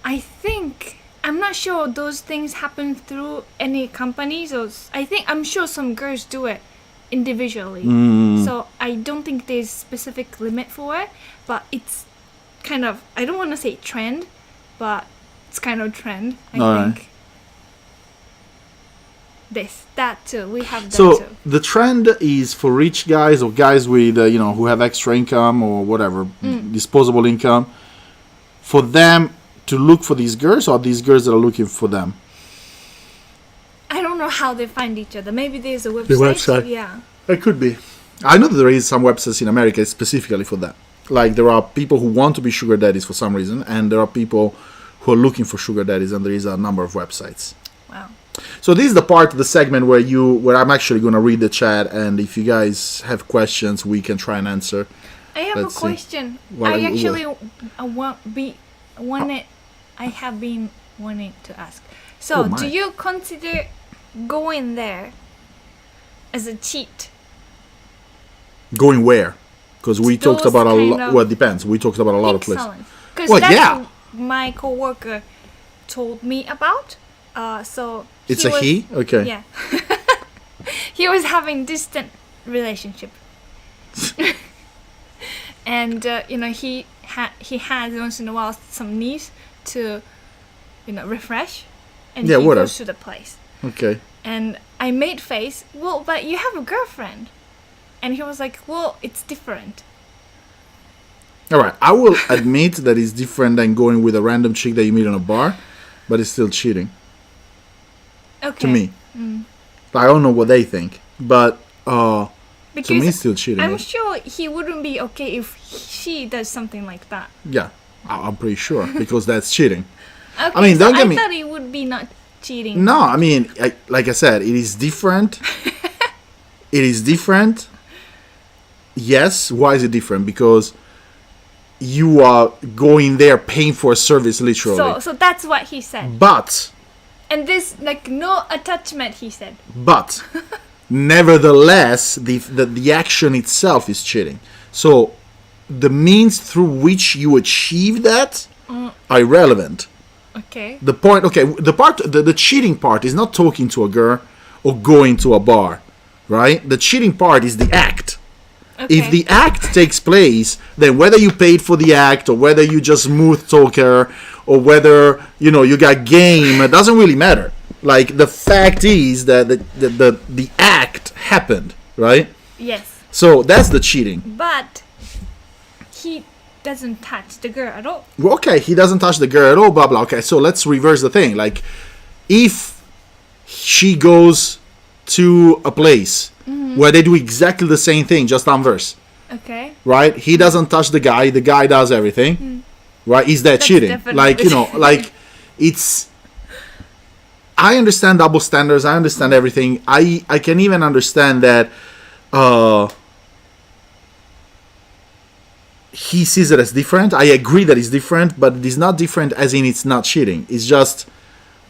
I think I'm not sure those things happen through any companies, or I'm sure some girls do it individually. So I don't think there's specific limit for it, but it's kind of, I don't want to say trend, but it's kind of trend. I think. That too. We have that So too. the trend is for rich guys or guys with you know, who have extra income or whatever, disposable income, for them to look for these girls, or these girls that are looking for them. I don't know how they find each other. Maybe there's a website. The website. Yeah. It could be. I know that there is some websites in America specifically for that. Like, there are people who want to be sugar daddies for some reason, and there are people who are looking for sugar daddies, and there is a number of websites. Wow. So this is the part of the segment where I'm actually going to read the chat, and if you guys have questions, we can try and answer. I have a question. I have been wanting to ask. So, do you consider going there as a cheat? Going where? Because we talked about a lot. Well, it depends. We talked about a lot of places. Because that's what my coworker told me about. So it's he? Okay. Yeah. He was having distant relationship, and he has once in a while some needs to, refresh, and he goes to the place. Okay. And I made face. Well, but you have a girlfriend. And he was like, well, it's different. All right. I will admit that it's different than going with a random chick that you meet in a bar, but it's still cheating. Okay. To me. I don't know what they think, but to me it's still cheating. I'm sure he wouldn't be okay if she does something like that. Yeah, I'm pretty sure, because that's cheating. Okay, I mean, don't get me... I thought it would be not cheating. No, I mean, like I said, it is different. It is different. Yes, why is it different? Because you are going there paying for a service, literally. So that's what he said. But... And this, no attachment, he said. But, nevertheless, the action itself is cheating. So, the means through which you achieve that are irrelevant. Okay. The cheating part is not talking to a girl or going to a bar, right? The cheating part is the act. Okay. If the act takes place, then whether you paid for the act or whether you just smooth talk her or whether you got game, it doesn't really matter. Like, the fact is that the act happened, right? Yes. So that's the cheating. But he doesn't touch the girl at all. Well, okay, he doesn't touch the girl at all, blah blah. Okay, so let's reverse the thing. Like, if she goes to a place where they do exactly the same thing, just inverse. Okay. Right? He doesn't touch the guy does everything. Right? Is that cheating? Like, it's... I understand double standards. I understand everything. I can even understand that he sees it as different. I agree that it's different, but it is not different as in it's not cheating. It's just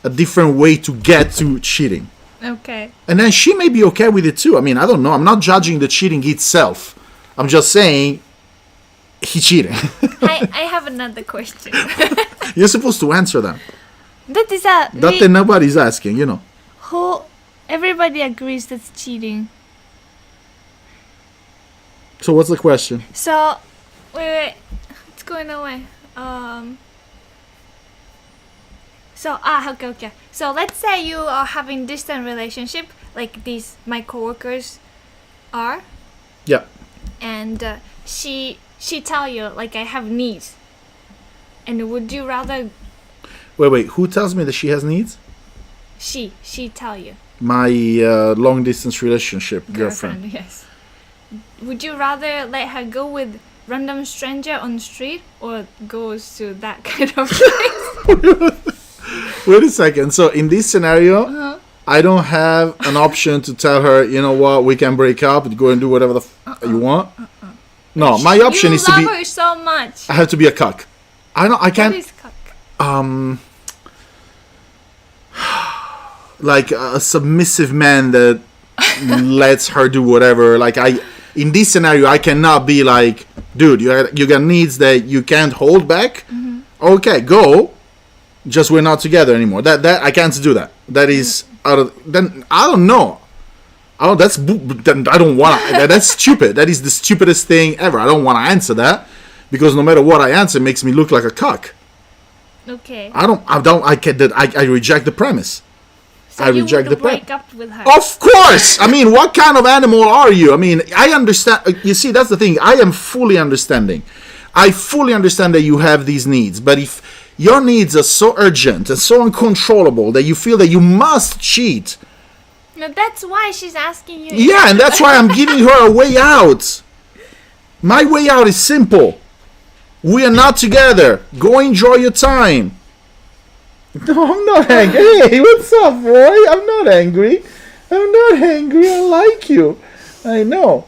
a different way to get to cheating. Okay. And then she may be okay with it too. I mean, I don't know. I'm not judging the cheating itself. I'm just saying he cheated. I have another question. You're supposed to answer them. That nobody's asking, Who? Everybody agrees that's cheating. So what's the question? So, wait. It's going away. Okay. So let's say you are having distant relationship, like these my coworkers are. Yeah. And she tell you, like, I have needs. And would you rather... Wait, who tells me that she has needs? She tell you. My long distance relationship girlfriend. Yes. Would you rather let her go with random stranger on the street or goes to that kind of place? Wait a second. So in this scenario, I don't have an option to tell her, you know what, we can break up, go and do whatever you want. No, my option is to be... You love her so much. I have to be a cuck. I can't... What is cuck? Like a submissive man that lets her do whatever. Like, in this scenario, I cannot be like, dude, you got needs that you can't hold back. Mm-hmm. Okay, go. Just we're not together anymore. That I can't do that. That is out of... Then I don't know. I don't want to... That's stupid. That is the stupidest thing ever. I don't want to answer that because no matter what I answer, it makes me look like a cuck. Okay. I reject the premise. So I reject the break up with her. Of course. I mean, what kind of animal are you? I mean, I understand. You see, that's the thing. I am fully understanding. I fully understand that you have these needs, but if your needs are so urgent and so uncontrollable that you feel that you must cheat No, that's why she's asking you. Yeah, and that's why I'm giving her a way out. My way out is simple. We are not together. Go enjoy your time. No, I'm not angry. Hey, what's up, boy? I'm not angry. I like you. I know.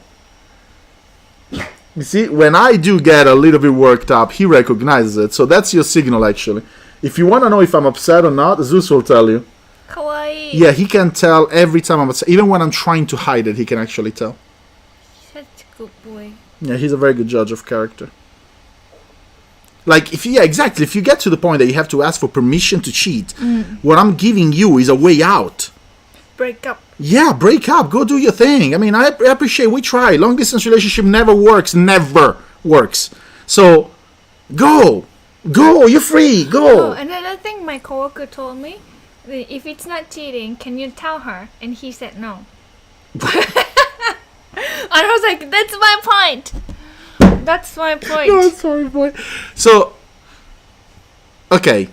You see, when I do get a little bit worked up, he recognizes it. So that's your signal, actually. If you want to know if I'm upset or not, Zeus will tell you. Kawaii. Yeah, he can tell every time I'm upset. Even when I'm trying to hide it, he can actually tell. Such a good boy. Yeah, he's a very good judge of character. Like, if you get to the point that you have to ask for permission to cheat, what I'm giving you is a way out. Break up. Yeah, break up. Go do your thing. I mean, I appreciate we try. Long distance relationship never works. So, go. You're free. Go. Oh, another thing my coworker told me, if it's not cheating, can you tell her? And he said no. And I was like, that's my point. That's my point. No, sorry, boy. So, okay.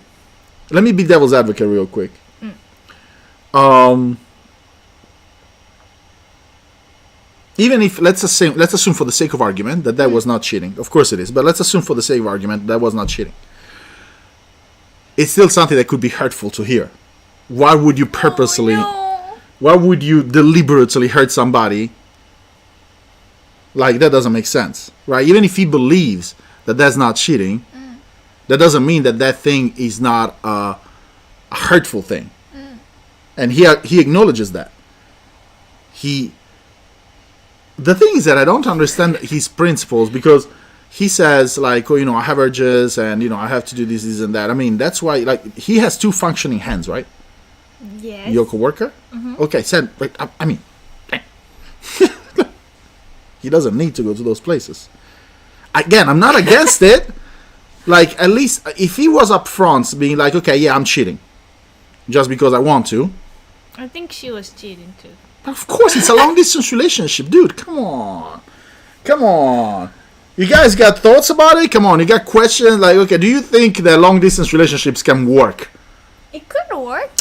Let me be devil's advocate real quick. Even if, let's assume for the sake of argument that was not cheating. Of course it is, but let's assume for the sake of argument that was not cheating. It's still something that could be hurtful to hear. Why would you purposely, why would you deliberately hurt somebody? Like, that doesn't make sense, right? Even if he believes that that's not cheating, that doesn't mean that thing is not a hurtful thing. And he acknowledges that. The thing is that I don't understand his principles, because he says, like, oh, I have urges and, I have to do this and that. I mean, that's why, like, he has two functioning hands, right? Yes. Your coworker? Okay, I mean, he doesn't need to go to those places. Again, I'm not against it. Like, at least if he was upfront being like, okay, yeah, I'm cheating just because I want to. I think she was cheating too. Of course, it's a long distance relationship, dude. Come on. You guys got thoughts about it? Come on, you got questions? Like, okay, do you think that long distance relationships can work? It could work.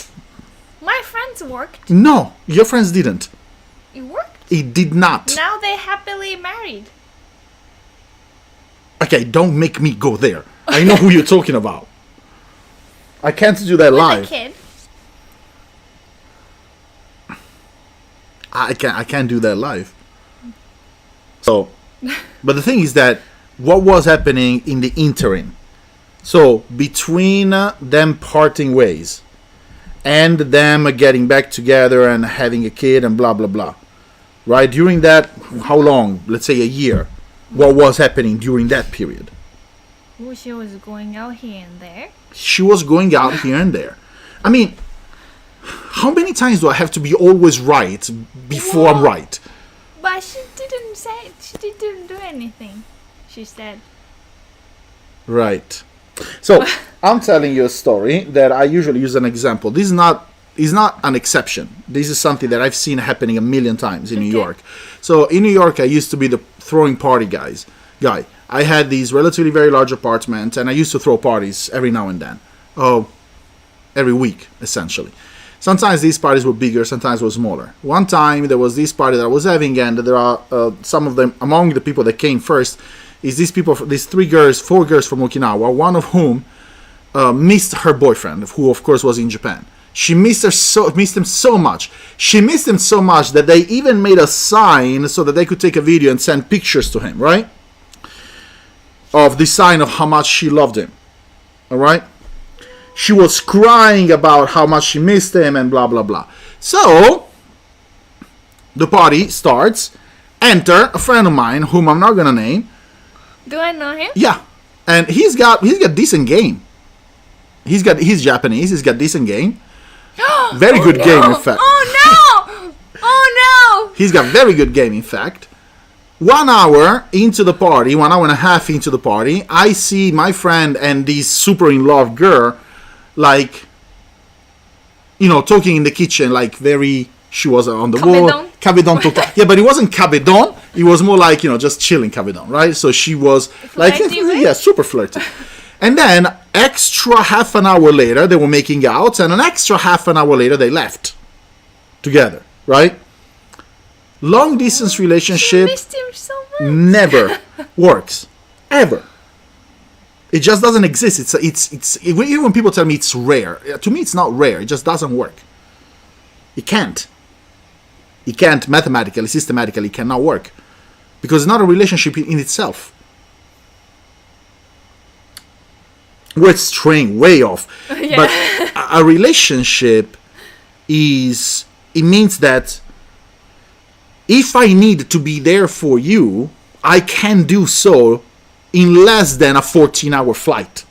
My friends worked. No, your friends didn't. It worked. It did not. Now they're happily married. Okay, don't make me go there. I know who you're talking about. I can't do that live. With a kid. I can't do that live. So, but the thing is that what was happening in the interim? So, between them parting ways and them getting back together and having a kid and blah blah blah, right? During that, how long? Let's say a year. What was happening during that period? Well, she was going out here and there. She was going out here and there. I mean, how many times do I have to be always right before I'm right? But she didn't say, she didn't do anything, she said. Right. So, I'm telling you a story that I usually use an example. This is not an exception. This is something that I've seen happening a million times in New York. So, in New York, I used to be the throwing party guy. I had these relatively very large apartments, and I used to throw parties every now and then. Oh, every week, essentially. Sometimes these parties were bigger, sometimes were smaller. One time, there was this party that I was having, and there are some of them, among the people that came first, is these 4 girls from Okinawa, one of whom missed her boyfriend, who of course was in Japan. She missed him so much. She missed him so much that they even made a sign so that they could take a video and send pictures to him, right? Of the sign of how much she loved him. Alright? She was crying about how much she missed him and blah blah blah. So, the party starts. Enter a friend of mine, whom I'm not gonna name. Do I know him? Yeah. And he's got decent game. He's Japanese, he's got decent game. Very good game, in fact. Oh no! He's got very good game, in fact. 1 hour into the party, 1 hour and a half into the party, I see my friend and this super in love girl, like, talking in the kitchen, like very. She was on the wall. Kabedon total. Yeah, but it wasn't kabedon. It was more like, just chilling kabedon, right? So she was like, super flirty. And then, extra half an hour later, they were making out, and an extra half an hour later, they left together. right? Long distance relationship She missed him so much. never works, ever. It just doesn't exist. It's even when people tell me it's rare. To me, it's not rare. It just doesn't work. It can't. It can't mathematically, systematically, it cannot work because it's not a relationship in itself. We're straying way off, Yeah. but a relationship is, it means that if I need to be there for you, I can do so in less than a 14-hour flight.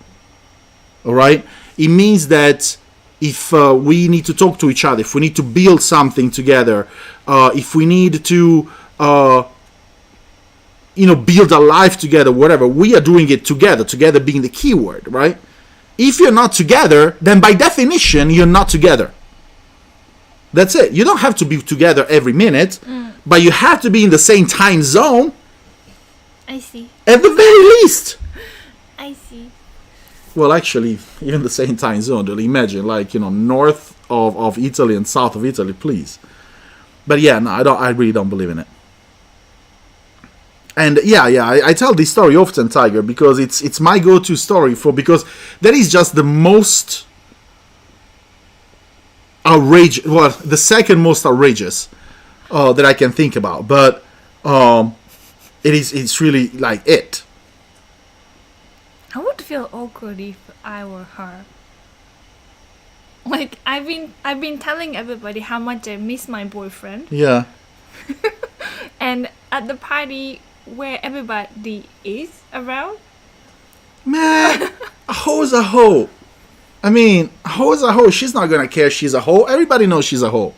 All right? It means that if we need to talk to each other, if we need to build something together, if we need to, build a life together, whatever, we are doing it together, together being the key word, right? If you're not together, then by definition, you're not together. That's it. You don't have to be together every minute, but you have to be in the same time zone. I see. At the very least. I see. Well, actually, even the same time zone. Imagine, north of Italy and south of Italy, please. But yeah, no, I really don't believe in it. And I tell this story often, Tiger, because it's my go-to story because that is just the most outrageous, well, the second most outrageous that I can think about. But it's really like it. I would feel awkward if I were her. Like I've been telling everybody how much I miss my boyfriend. Yeah. And at the party where everybody is around. Man, a hoe's a hoe. I mean, a hoe is a hoe. She's not gonna care she's a hoe. Everybody knows she's a hoe.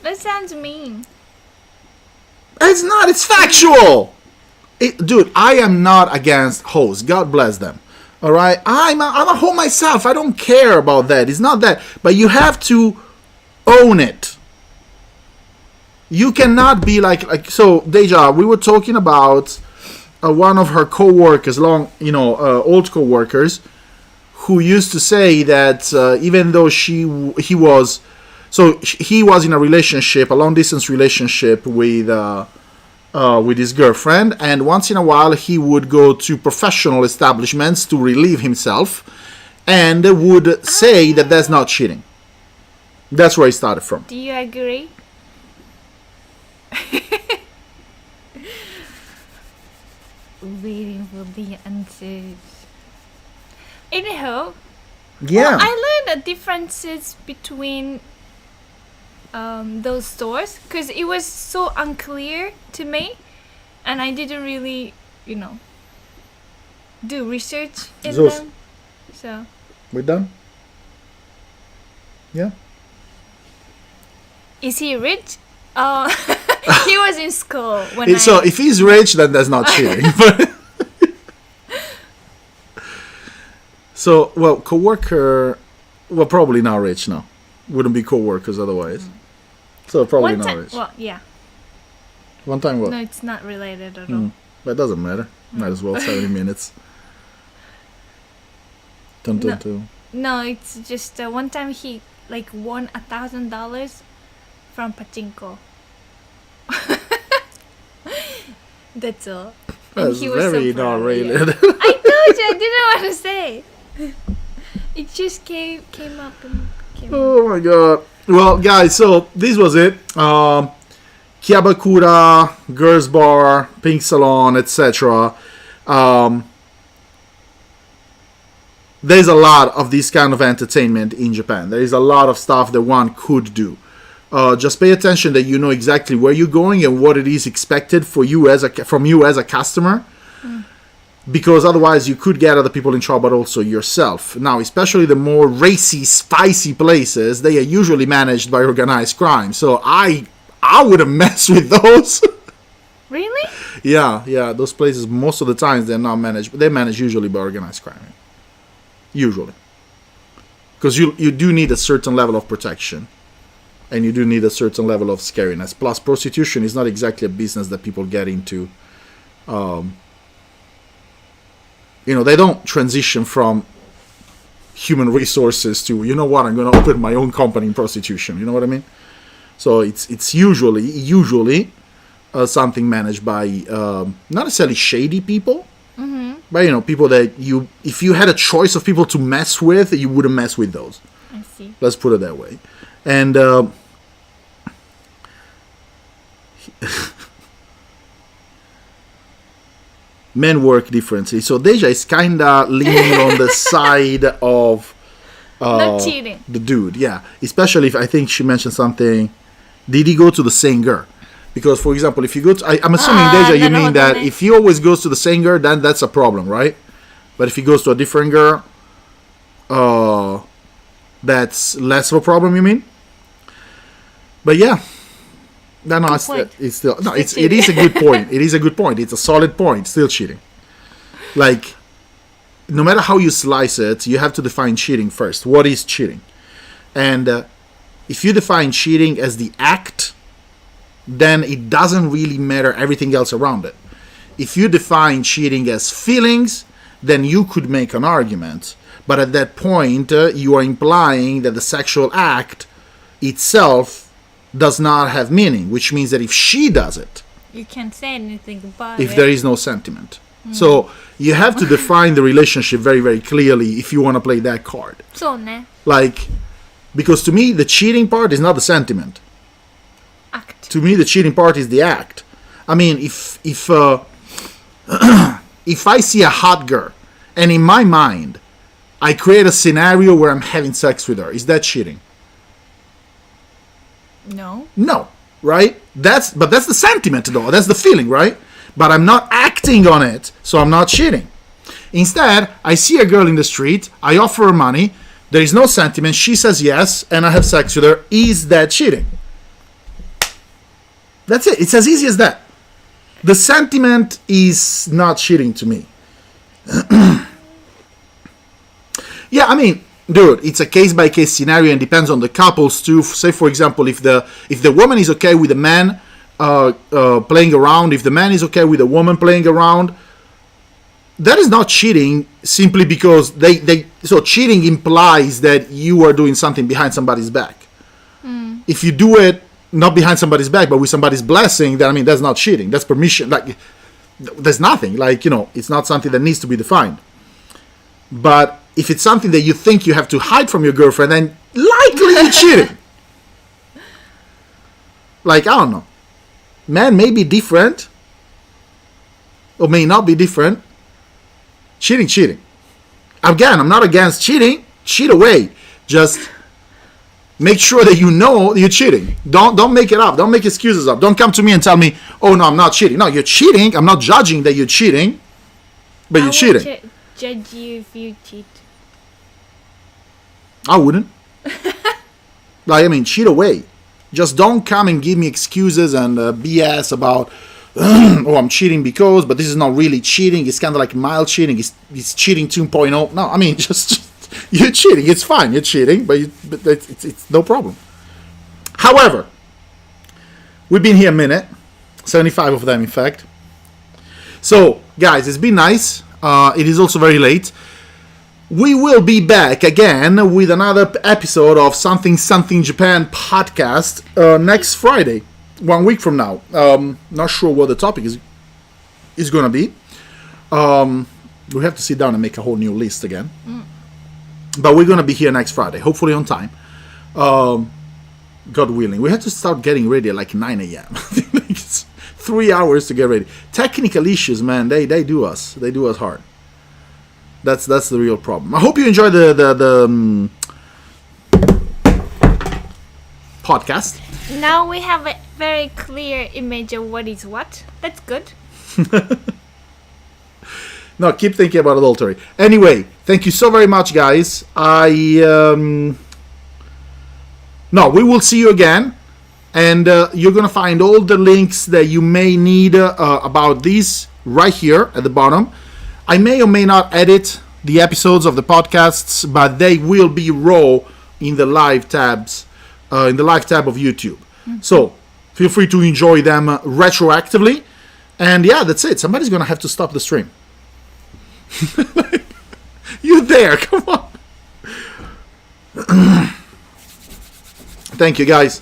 That sounds mean. It's not. It's factual. Dude, I am not against hoes. God bless them. All right? I'm a hoe myself. I don't care about that. It's not that. But you have to own it. You cannot be like so, Deja, we were talking about one of her co-workers, old co-workers, who used to say that even though he was in a relationship, a long-distance relationship with his girlfriend, and once in a while he would go to professional establishments to relieve himself, and would say that that's not cheating. That's where he started from. Do you agree? Waiting for the answers. Anyhow, Yeah. I learned the differences between those stores because it was so unclear to me, and I didn't really, do research in Zeus. them. So We're done? Yeah. is he rich? Oh, he was in school when So if he's rich, then that's not cheating. So, well, co-worker, well, probably not rich now. Wouldn't be co-workers otherwise. So probably one not time. rich. Well, yeah. One time what? No, it's not related at all. But it doesn't matter. Might as well 70 minutes. Dun, dun, No. dun. No, it's just one time he won $1,000 from pachinko. That's all. And That's he was very so proud, not yeah. rated. I told you I didn't want to say. It just came up and came up. Oh my god. Well, guys, so this was it. Kyabakura, Girls Bar, Pink Salon, etc. There's a lot of this kind of entertainment in Japan. There is a lot of stuff that one could do. Just pay attention that you know exactly where you're going and what it is expected from you as a customer. Because otherwise you could get other people in trouble, but also yourself. Now, especially the more racy, spicy places, they are usually managed by organized crime. So I wouldn't mess with those. Really? Yeah, those places, most of the times, they're not managed. They're managed usually by organized crime. Usually. Because you do need a certain level of protection. And you do need a certain level of scariness. Plus, prostitution is not exactly a business that people get into. They don't transition from human resources to, you know what, I'm going to open my own company in prostitution. You know what I mean? So it's usually something managed by not necessarily shady people, but people that if you had a choice of people to mess with, you wouldn't mess with those. I see. Let's put it that way. And men work differently. So Deja is kind of leaning on the side of Not cheating. the dude. Yeah, especially if I think she mentioned something. Did he go to the same girl? Because, for example, if you go to... I'm assuming, Deja, you mean that if he always goes to the same girl, then that's a problem, right? But if he goes to a different girl, that's less of a problem, you mean? But yeah. No, it's still... No, it is a good point. It is a good point. It's a solid point. Still cheating. Like, no matter how you slice it, you have to define cheating first. What is cheating? And if you define cheating as the act, then it doesn't really matter everything else around it. If you define cheating as feelings, then you could make an argument. But at that point, you are implying that the sexual act itself does not have meaning, which means that if she does it, you can't say anything about it. If there is no sentiment. So you have to define the relationship very, very clearly if you want to play that card. So, ne? Like, because to me, the cheating part is not the sentiment. Act. To me, the cheating part is the act. I mean, if if I see a hot girl, and in my mind, I create a scenario where I'm having sex with her, is that cheating? No. No, right? That's the sentiment, though. That's the feeling, right? But I'm not acting on it, so I'm not cheating. Instead, I see a girl in the street, I offer her money, there is no sentiment, she says yes, and I have sex with her. Is that cheating? That's it. It's as easy as that. The sentiment is not cheating to me. Yeah, I mean, dude, it's a case-by-case scenario and depends on the couples too. Say, for example, if the woman is okay with the man playing around, if the man is okay with the woman playing around, that is not cheating simply because so cheating implies that you are doing something behind somebody's back. If you do it not behind somebody's back but with somebody's blessing, then I mean that's not cheating. That's permission. Like there's nothing. Like, it's not something that needs to be defined. But if it's something that you think you have to hide from your girlfriend, then likely you're cheating. Like, I don't know. Men may be different or may not be different. Cheating. Again, I'm not against cheating. Cheat away. Just make sure that you know you're cheating. Don't make it up. Don't make excuses up. Don't come to me and tell me, oh, no, I'm not cheating. No, you're cheating. I'm not judging that you're cheating, but you're cheating. Judge you if you cheat. I wouldn't. Cheat away. Just don't come and give me excuses and BS about, oh, I'm cheating because, but this is not really cheating. It's kind of like mild cheating. It's cheating 2.0. No, I mean, just you're cheating. It's fine. You're cheating, but it's no problem. However, we've been here a minute, 75 of them, in fact. So, guys, it's been nice. It is also very late. We will be back again with another episode of Something Japan podcast next Friday, 1 week from now. Not sure what the topic is going to be. We have to sit down and make a whole new list again. But we're going to be here next Friday, hopefully on time. God willing. We have to start getting ready at like 9 a.m. It's 3 hours to get ready. Technical issues, man, they do us. They do us hard. That's the real problem. I hope you enjoy the podcast. Now we have a very clear image of what is what. That's good. No, keep thinking about adultery. Anyway, thank you so very much, guys. We will see you again. And you're going to find all the links that you may need about this right here at the bottom. I may or may not edit the episodes of the podcasts, but they will be raw in the live tabs, in the live tab of YouTube. So feel free to enjoy them retroactively. And yeah, that's it. Somebody's going to have to stop the stream. You there? Come on. Thank you, guys.